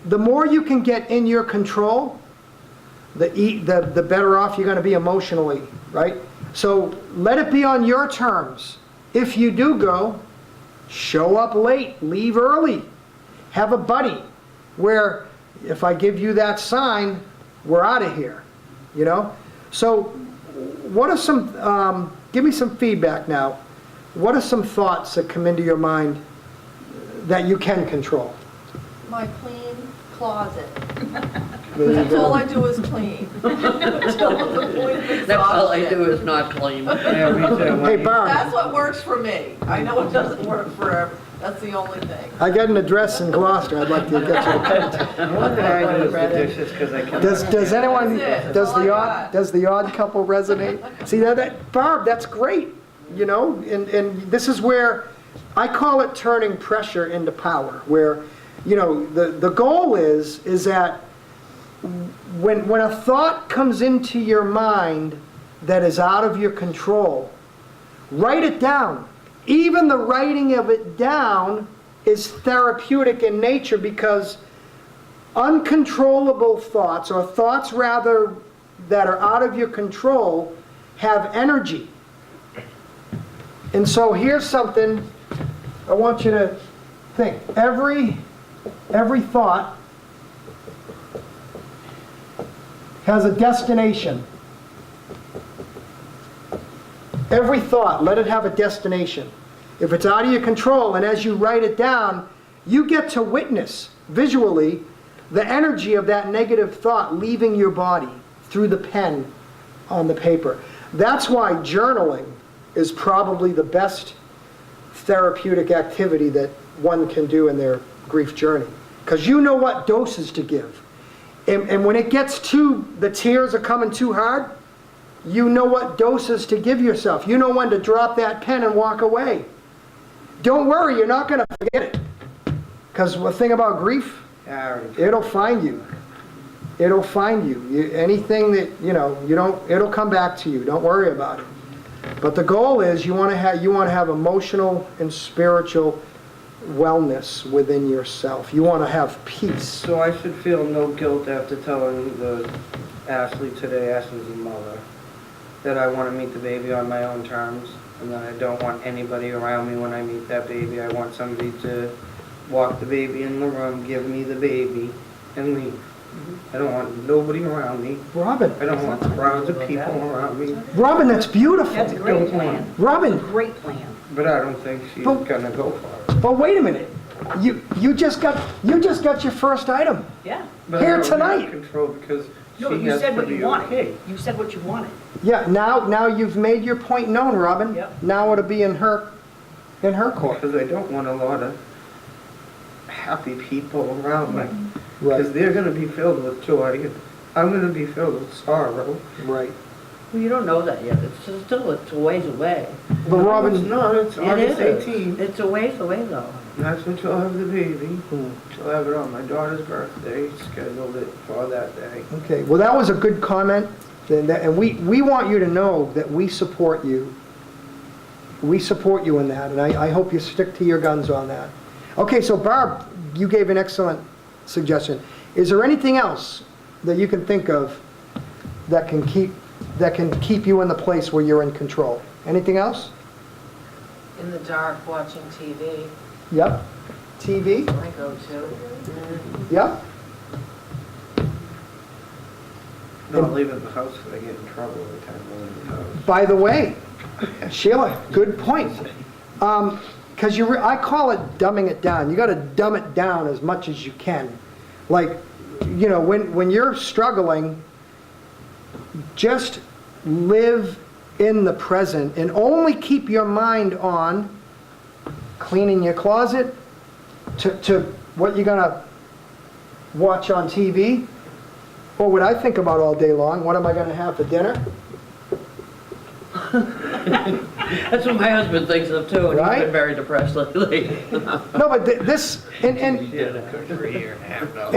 the more you can get in your control, the better off you're going to be emotionally, right? So let it be on your terms. If you do go, show up late, leave early. Have a buddy where if I give you that sign, we're out of here, you know? So what are some, give me some feedback now. What are some thoughts that come into your mind that you can control? My clean closet. There you That's go. all I do is clean. Until the point of That's all I exhaustion. do is not clean. Yeah, me too. Hey, Barb, That's what works for me. I know it doesn't work for everyone. That's the only thing. I got an address in Gloucester. I'd like to get you a contact. The only thing I do is the dishes because I can't. Does anyone, That's it. does That's all the I odd, got. does the odd couple resonate? See, Barb, that's great, you know? And this is where, I call it turning pressure into power, where, you know, the goal is that when a thought comes into your mind that is out of your control, write it down. Even the writing of it down is therapeutic in nature because uncontrollable thoughts, or thoughts rather that are out of your control, have energy. And so here's something I want you to think. Every thought has a destination. Every thought, let it have a destination. If it's out of your control, and as you write it down, you get to witness visually the energy of that negative thought leaving your body through the pen on the paper. That's why journaling is probably the best therapeutic activity that one can do in their grief journey. Because you know what doses to give. And when it gets the tears are coming too hard, you know what doses to give yourself. You know when to drop that pen and walk away. Don't worry, you're not going to forget it. Because the thing about grief, it'll find you. It'll find you. Anything that, you know, it'll come back to you. Don't worry about it. But the goal is you want to have emotional and spiritual wellness within yourself. You want to have peace. So I should feel no guilt after telling Ashley today, Ashley's mother, that I want to meet the baby on my own terms, and that I don't want anybody around me when I meet that baby. I want somebody to walk the baby in the room, give me the baby, and leave. I don't want nobody around me. Robin, I don't want crowds of people around me. Robin, that's beautiful. That's a great plan. Robin, Great plan. But I don't think she's But- gonna go for it. but wait a minute. You just got your first item. Yeah. But Here I don't tonight. have control because No, she you has said to what be you wanted. okay. You said what you wanted. Yeah, now you've made your point known, Robin. Yep. Now it'll be in her court. Because I don't want a lot of happy people around me. Right. Because they're gonna be filled with joy, and I'm gonna be filled with sorrow. Right. Well, you don't know that yet. It's a ways away. But No, Robin, it's not, it's It August is. 18th. It's a ways away though. That's when she'll have the baby. Hmm. She'll have it on my daughter's birthday, scheduled it for that day. Okay, well, that was a good comment, and we want you to know that we support you. We support you in that, and I hope you stick to your guns on that. Okay, so Barb, you gave an excellent suggestion. Is there anything else that you can think of that can keep you in the place where you're in control? Anything else? In the dark, watching TV, Yep. TV? I go to. Yep. Not leaving the house because I get in trouble every time I leave the house. By the way, Sheila, good point. Because I call it dumbing it down. You got to dumb it down as much as you can. Like, you know, when you're struggling, just live in the present and only keep your mind on cleaning your closet, to what you're gonna watch on TV, or what I think about all day long. What am I gonna have for dinner? That's what my husband thinks of too, and he's Right? been very depressed lately. No, but this and She did it for a year and a half now.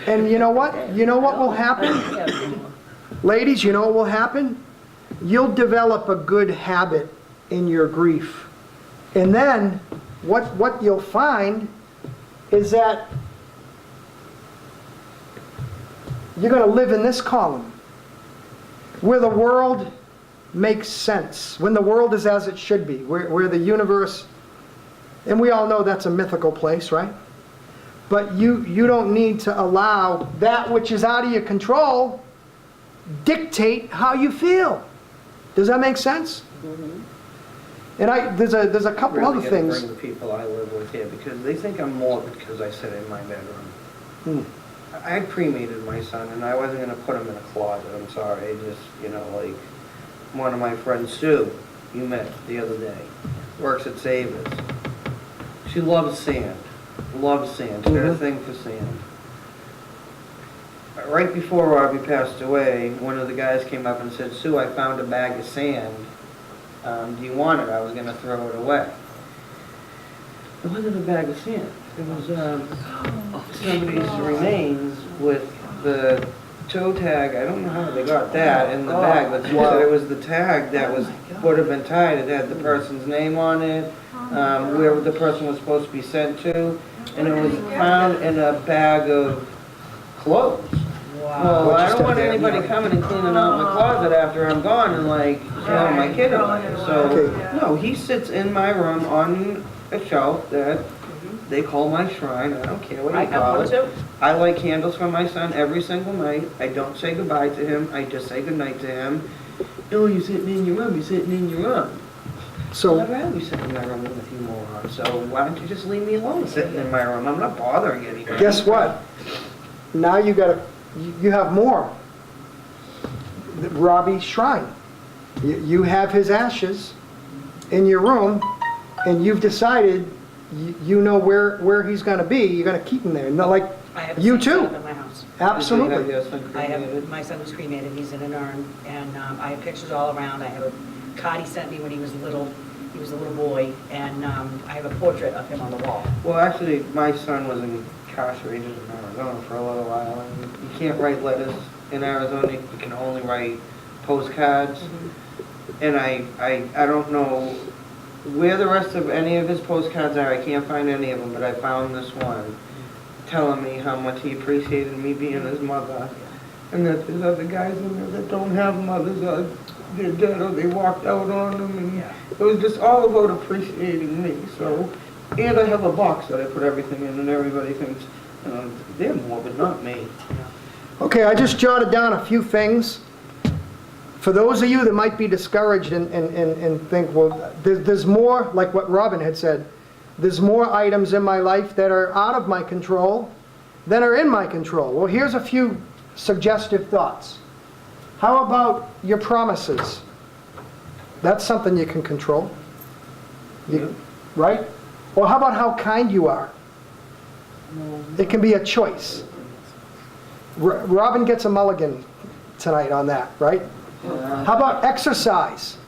and you know what? You know what will happen? Ladies, you know what will happen? You'll develop a good habit in your grief. And then what you'll find is that you're going to live in this column where the world makes sense, when the world is as it should be, where the universe, and we all know that's a mythical place, right? But you don't need to allow that which is out of your control dictate how you feel. Does that make sense? And there's a couple Really other gotta things. bring the people I live with here because they think I'm morbid because I sit in my bedroom. Hmm. I cremated my son and I wasn't gonna put him in a closet, I'm sorry, I just, like, one of my friends, Sue, you met the other day, works at Savers. She loves sand, She got a thing for sand. Right before Robbie passed away, one of the guys came up and said, Sue, I found a bag of sand. Do you want it? I was gonna throw it away. It wasn't a bag of sand. It was somebody's remains with the toe tag. I don't know how they got that in the bag, but she said it was the tag that would have been tied. It had the person's name on it, where the person was supposed to be sent to, and it was found in a bag of clothes. Well, I don't want anybody coming and cleaning out my closet after I'm gone and throwing my kid away. So, no, he sits in my room on a shelf that they call my shrine. I don't care what I you have call one it. too. I light candles for my son every single night. I don't say goodbye to him. I just say goodnight to him. Oh, you're sitting in your room. You're sitting in your room. So I'd rather be sitting in my room with you morons. So why don't you just leave me alone sitting in my room? I'm not bothering anybody. guess what? Now you have more. Robbie's shrine. You have his ashes in your room, and you've decided you know where he's going to be. You're going to keep him there. Not like I have the you same too. setup at my house. Absolutely. I have, my son was cremated, he's in an urn, and I have pictures all around. I have a card he sent me when he was little. He was a little boy, and I have a portrait of him on the wall. Well, actually, my son was incarcerated in Arizona for a little while, and you can't write letters in Arizona. You can only write postcards. And I don't know where the rest of any of his postcards are. I can't find any of them, but I found this one telling me how much he appreciated me being his mother, and that there's other guys in there that don't have mothers, or they're dead, or they walked out on them, and it was just all about appreciating me. So, and I have a box that I put everything in, and everybody thinks They're more, but not me. Okay, I just jotted down a few things. For those of you that might be discouraged and think, well, there's more, like what Robin had said, there's more items in my life that are out of my control than are in my control. Well, here's a few suggestive thoughts. How about your promises? That's something you can control. Right? Or how about how kind you are? It can be a choice. Robin gets a mulligan tonight on that, right? How about exercise?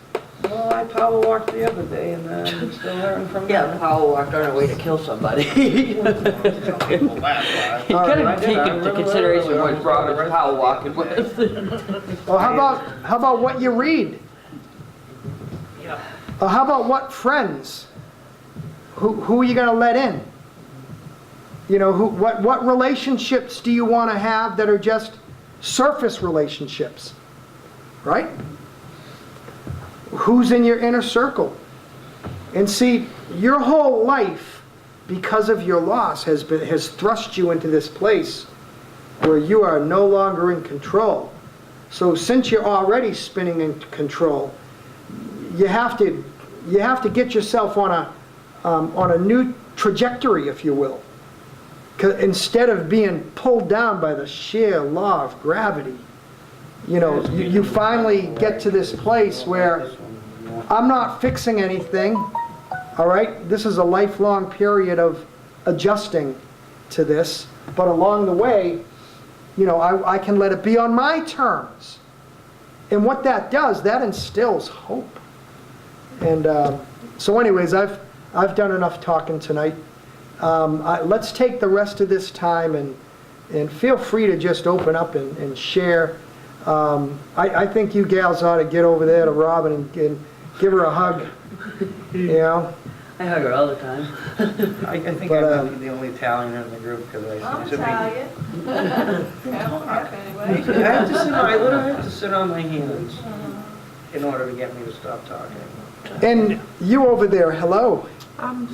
Well, I power walked the other day and I'm still learning from Yeah, that. power walked on our way to kill somebody. You gotta take into consideration what Robin's power walking was. Or how about what you read? Or how about what friends? Who are you going to let in? You know, what relationships do you want to have that are just surface relationships? Right? Who's in your inner circle? And see, your whole life, because of your loss, has thrust you into this place where you are no longer in control. So since you're already spinning in control, you have to get yourself on a new trajectory, if you will. 'Cause instead of being pulled down by the sheer law of gravity, you know, you finally get to this place where I'm not fixing anything, all right? This is a lifelong period of adjusting to this, but along the way, you know, I can let it be on my terms. And what that does, that instills hope. And so anyways, I've done enough talking tonight. Let's take the rest of this time and feel free to just open up and share. I think you gals ought to get over there to Robin and give her a hug. You know? I hug her all the time. I think But, I might be the only Italian in the group because I'm I Italian. Anyway. I have to sit on, I literally have to sit on my hands in order to get me to stop talking. And you over there, hello. I'm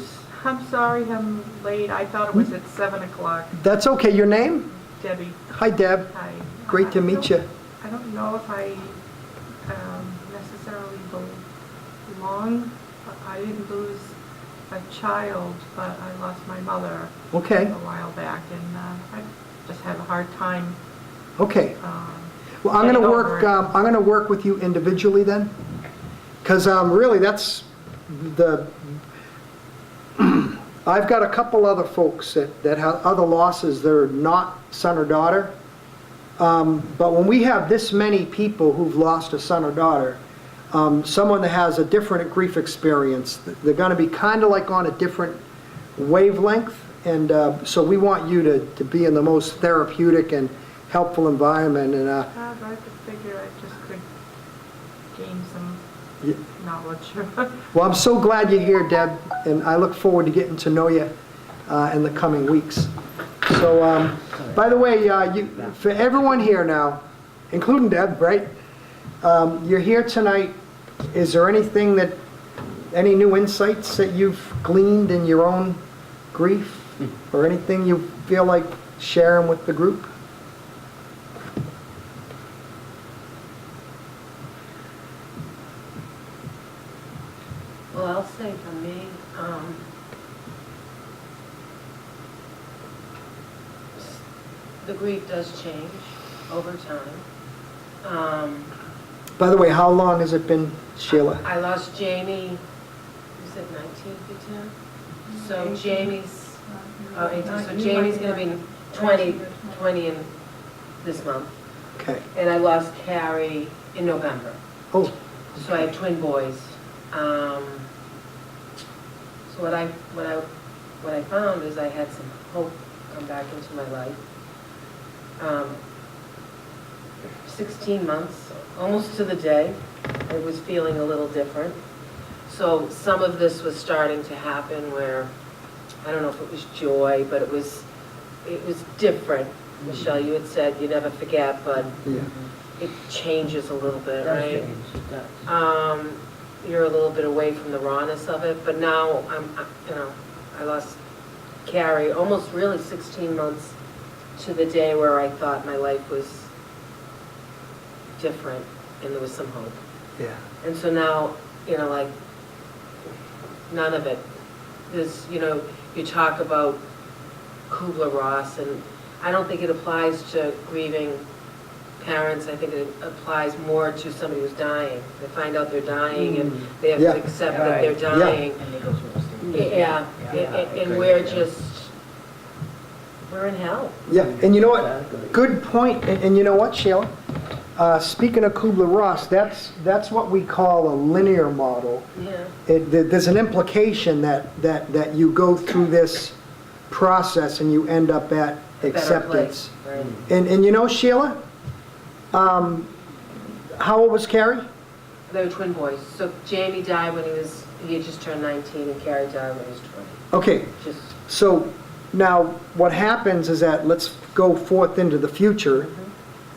sorry I'm late. I thought it was at 7 o'clock. That's okay. Your name? Debbie, Hi, Deb. hi. Great to meet you. I don't know if I necessarily belong. I didn't lose a child, but I lost my mother Okay, a while back, and I just have a hard time. okay. Well, I'm going to Getting work. over it. I'm going to work with you individually then, because really that's the. I've got a couple other folks that have other losses that are not son or daughter. But when we have this many people who've lost a son or daughter, someone that has a different grief experience, they're going to be kind of like on a different wavelength. And so we want you to be in the most therapeutic and helpful environment. And I could figure I just could gain some knowledge. well, I'm so glad you're here, Deb, and I look forward to getting to know you in the coming weeks. So, by the way, for everyone here now, including Deb, right? You're here tonight. Is there anything any new insights that you've gleaned in your own grief, or anything you feel like sharing with the group? Well, I'll say for me, the grief does change over time. By the way, how long has it been, Sheila? I lost Jamie, was it 1952? So Jamie's, so Jamie's gonna be 20 in this month. Okay. And I lost Carey in November. Oh, So I have twin boys. So what I found is I had some hope come back into my life. 16 months, almost to the day, I was feeling a little different. So some of this was starting to happen where, I don't know if it was joy, but it was different. Michelle, you had said you never forget, but yeah. it changes a little bit, Does right? change, it does. You're a little bit away from the rawness of it, but now I lost Carey, almost really 16 months to the day where I thought my life was different and there was some hope. Yeah. And so now, like, none of it. There's, you talk about Kubler-Ross, and I don't think it applies to grieving parents. I think it applies more to somebody who's dying. They find out they're dying, and they have Yeah. to accept that they're Right. dying. And they go through those things. Yeah, and we're in hell. Yeah, and you know what? Good point. And you know what, Sheila? Speaking of Kubler-Ross, that's what we call a linear model. Yeah. There's an implication that you go through this process and you end up at Better acceptance. place, right. And you know, Sheila, how old was Carey? They were twin boys. So Jamie died when he had just turned 19, and Carey died when he was 20. Okay, Just, so now what happens is that, let's go forth into the future,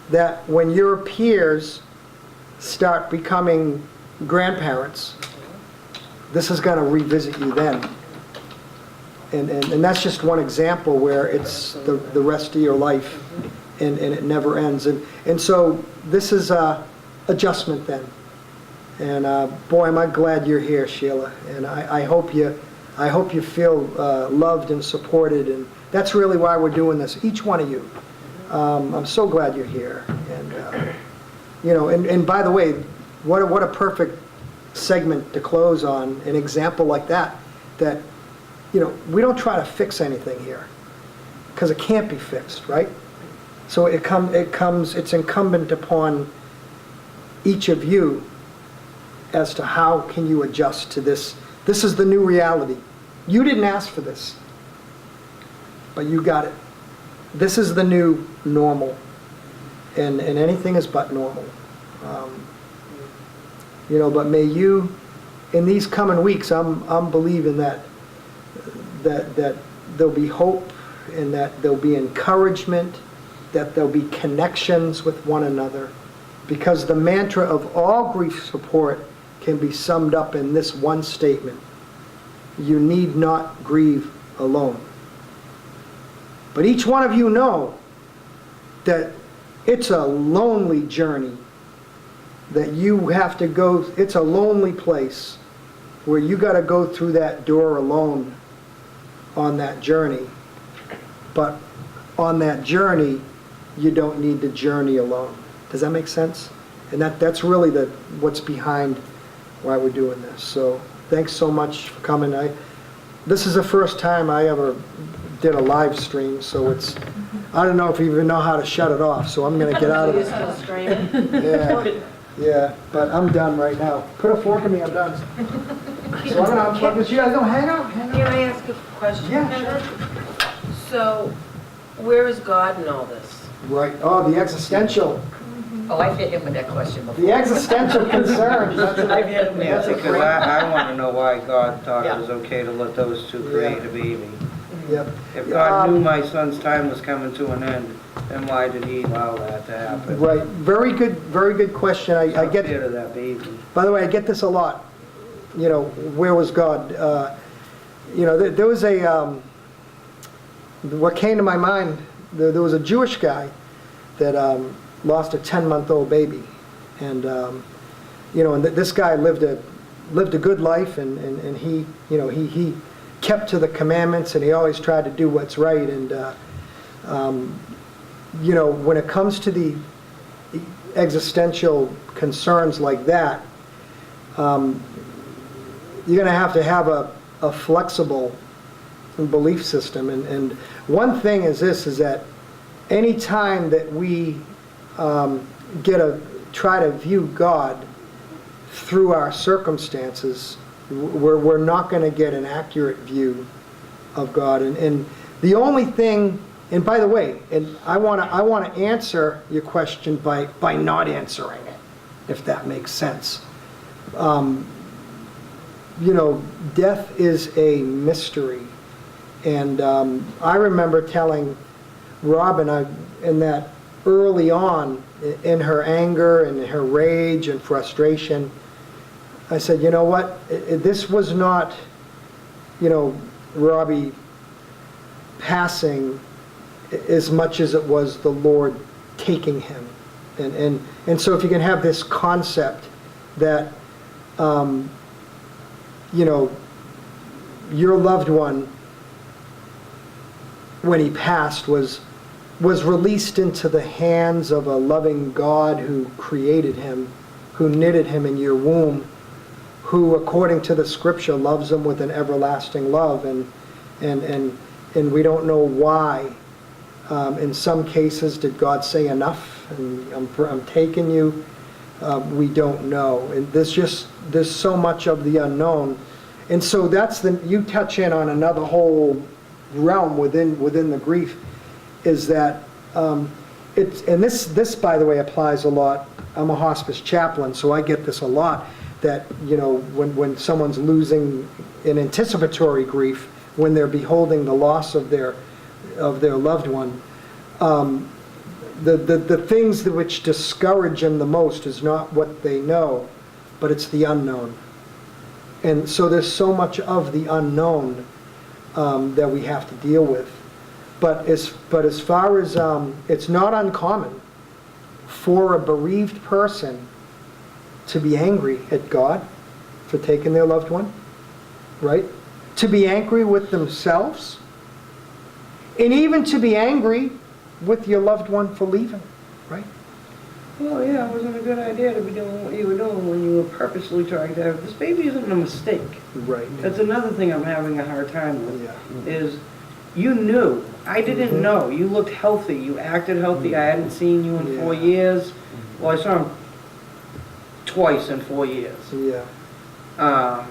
that when your peers start becoming grandparents, this is going to revisit you then. And that's just one example where it's the rest of your life, and it never ends. And so this is adjustment then. And boy, am I glad you're here, Sheila. And I hope you feel loved and supported. And that's really why we're doing this, each one of you. I'm so glad you're here. And and by the way, what a perfect segment to close on, an example like that. That we don't try to fix anything here, because it can't be fixed, right? So it's incumbent upon each of you as to how can you adjust to this. This is the new reality. You didn't ask for this, but you got it. This is the new normal, and anything is but normal. But may you, in these coming weeks, I'm believing that there'll be hope, and that there'll be encouragement, that there'll be connections with one another, because the mantra of all grief support can be summed up in this one statement: you need not grieve alone. But each one of you know that it's a lonely journey, that you have to go. It's a lonely place where you got to go through that door alone on that journey. But on that journey, you don't need to journey alone. Does that make sense? And that's really what's behind why we're doing this. So thanks so much for coming. This is the first time I ever did a live stream, so I don't know if you even know how to shut it off, so I'm going to get out of you're it. still streaming? Yeah, but I'm done right now. Put a fork in me, I'm done. So I'm going to unplug this. You guys don't hang out? Can I ask a question? Yeah, sure. So, where is God in all this? Right, oh, the existential I've hit him with that question before. The existential concerns. I've hit him Yeah, there. because I want to know why God thought Yeah. it was okay to let those two create a baby. Yep. If God knew my son's time was coming to an end, then why did he allow that to happen? Right. Very good question. I get. Scared of that baby. By the way, I get this a lot. Where was God? There was what came to my mind. There was a Jewish guy that lost a 10-month-old baby, and and this guy lived a good life, and he kept to the commandments, and he always tried to do what's right. And when it comes to the existential concerns like that, you're going to have a flexible belief system. And one thing is that any time that we try to view God through our circumstances, we're not going to get an accurate view of God. And the only thing, and by the way, and I want to answer your question by not answering it, if that makes sense. Death is a mystery. And I remember telling Robin, in that early on, in her anger and her rage and frustration, I said, this was not, Robbie, passing as much as it was the Lord taking him. And so if you can have this concept that, you know, your loved one, when he passed, was released into the hands of a loving God who created him, who knitted him in your womb, who, according to the scripture, loves him with an everlasting love. And we don't know why. In some cases, did God say enough? And I'm taking you. We don't know. And there's so much of the unknown. And so you touch in on another whole realm within the grief, is that this by the way applies a lot. I'm a hospice chaplain, so I get this a lot, that, you know, when someone's losing an anticipatory grief, when they're beholding the loss of their loved one, the things which discourage them the most is not what they know, but it's the unknown. And so there's so much of the unknown that we have to deal with. But as far as, it's not uncommon for a bereaved person to be angry at God for taking their loved one, right? To be angry with themselves, and even to be angry with your loved one for leaving, right? Well, yeah, it wasn't a good idea to be doing what you were doing when you were purposely trying to have, this baby isn't a mistake. Right. That's another thing I'm having a hard time with, Yeah. is you knew. I didn't know. You looked healthy. You acted healthy. I hadn't seen you in 4 years. Well, I saw him twice in 4 years. Yeah.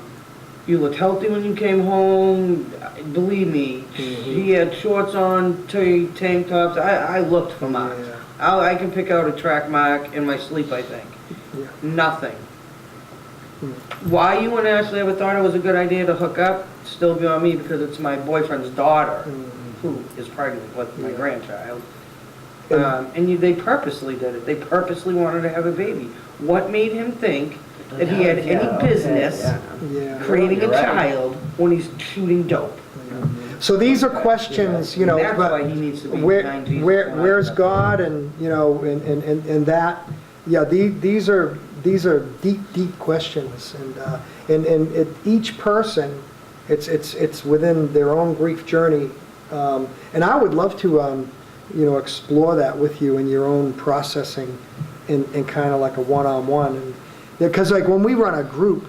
You looked healthy when you came home. Believe me, he had shorts on, tank tops. I looked for marks. Yeah. I can pick out a track mark in my sleep, I think. Yeah. Nothing. Why you and Ashley ever thought it was a good idea to hook up, still beyond me, because it's my boyfriend's daughter who is pregnant with my grandchild. They purposely did it. They purposely wanted to have a baby. What made him think that he had any business creating a child when he's shooting dope? So these are questions, you know, That's but why he needs to be where's God, and, you know, and that, yeah, these are deep questions, and each person, it's within their own grief journey, and I would love to, you know, explore that with you in your own processing, in kind of like a one-on-one, and because like when we run a group,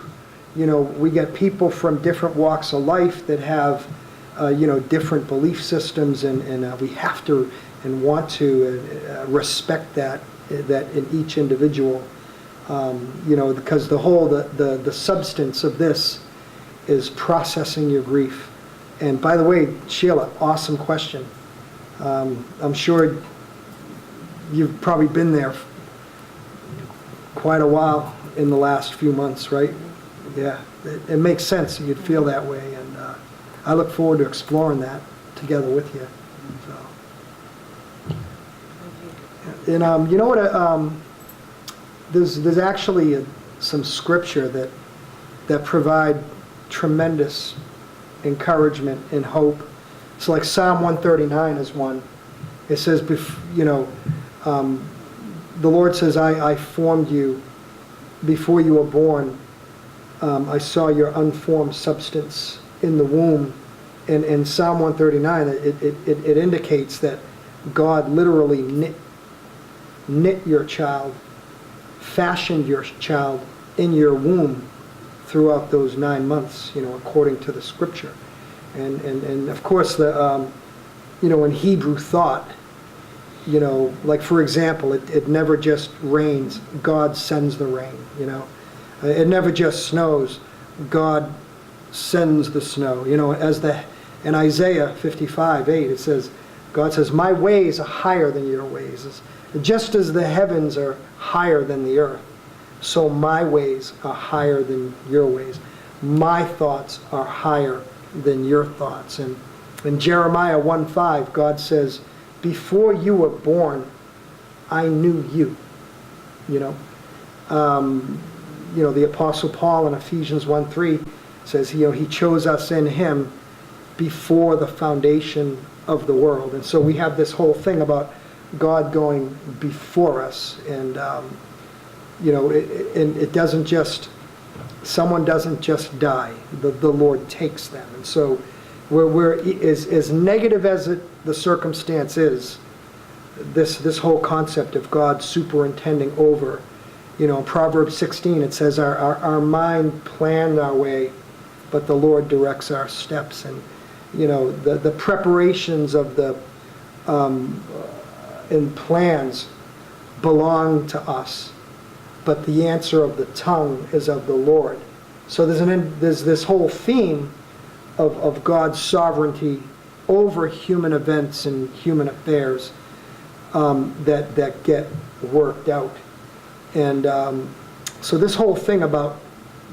you know, we get people from different walks of life that have, you know, different belief systems, and we have to and want to respect that in each individual, you know, because the substance of this is processing your grief. And by the way, Sheila, awesome question. I'm sure you've probably been there quite a while in the last few months, right? Yeah, it makes sense that you'd feel that way, and I look forward to exploring that together with you. So. And you know what? There's actually some scripture that provide tremendous encouragement and hope. It's like Psalm 139 is one. It says, you know, the Lord says, I formed you before you were born. I saw your unformed substance in the womb. And in Psalm 139, it indicates that God literally knit your child, fashioned your child in your womb throughout those 9 months, you know, according to the scripture. And of course, you know, in Hebrew thought, you know, like for example, it never just rains, God sends the rain, you know. It never just snows, God sends the snow. You know, in Isaiah 55:8, it says, God says, my ways are higher than your ways. Just as the heavens are higher than the earth, so my ways are higher than your ways. My thoughts are higher than your thoughts. And in Jeremiah 1:5, God says, before you were born, I knew you. You know, the Apostle Paul in Ephesians 1:3 says, you know, he chose us in him before the foundation of the world. And so we have this whole thing about God going before us, and and it doesn't just, someone doesn't just die, the Lord takes them. And so we're as negative as the circumstance is, this whole concept of God superintending over, in Proverbs 16 it says our mind planned our way, but the Lord directs our steps. And the preparations of the and plans belong to us, but the answer of the tongue is of the Lord. So there's this whole theme of God's sovereignty over human events and human affairs that get worked out. And so this whole thing about,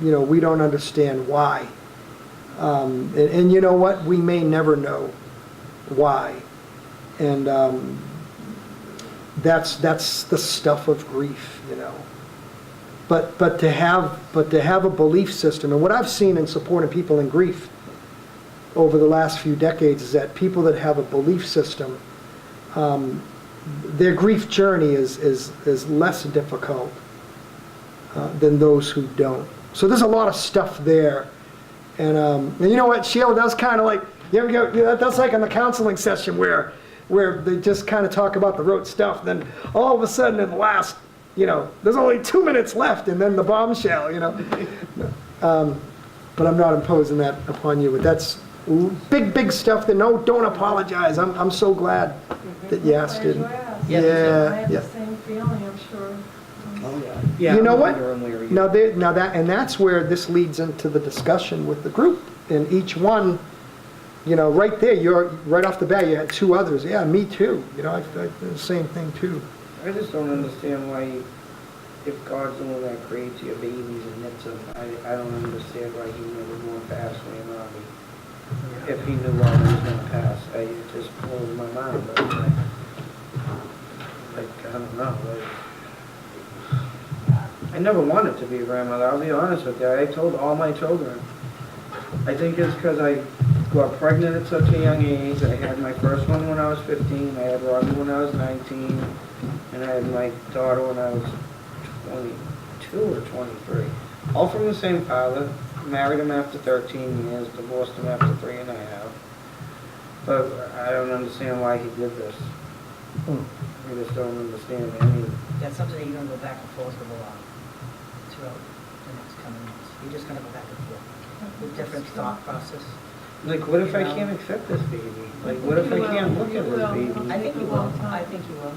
we don't understand why. And you know what? We may never know why. And that's the stuff of grief, But to have a belief system, and what I've seen in supporting people in grief over the last few decades is that people that have a belief system, their grief journey is less difficult than those who don't. So there's a lot of stuff there. And you know what, Sheila, that's kind of like, that's like in the counseling session where they just kind of talk about the rote stuff, then all of a sudden in the last, there's only 2 minutes left, and then the bombshell, But I'm not imposing that upon you, but that's big stuff that, don't apologize. I'm so glad that you asked it. I Yeah. had the same feeling, I'm sure. Oh, yeah. You know what? Now, That's where this leads into the discussion with the group. And each one, right there, you're right off the bat, you had two others. Yeah, me too. I did the same thing too. I just don't understand why, if God's the one that creates your babies and knits them, I don't understand why he never went past me and Robbie. If he knew I was going to pass, it just blows my mind. But I don't know. I never wanted to be a grandmother, I'll be honest with you. I told all my children. I think it's because I got pregnant at such a young age. I had my first one when I was 15, I had Robbie when I was 19, and I had my daughter when I was 22 or 23. All from the same father. Married him after 13 years, divorced him after 3.5. But I don't understand why he did this. I just don't understand any. That's something that you're gonna go back and forth with throughout the next coming months. You're just gonna go back and forth with different thought process. Like, what if I can't accept this baby? Like, what if I can't look at this baby? I think you will. I think you will.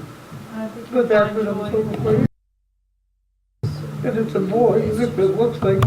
I think But you'll that's find what I'm joy. so afraid. And it's a boy, as if it looks like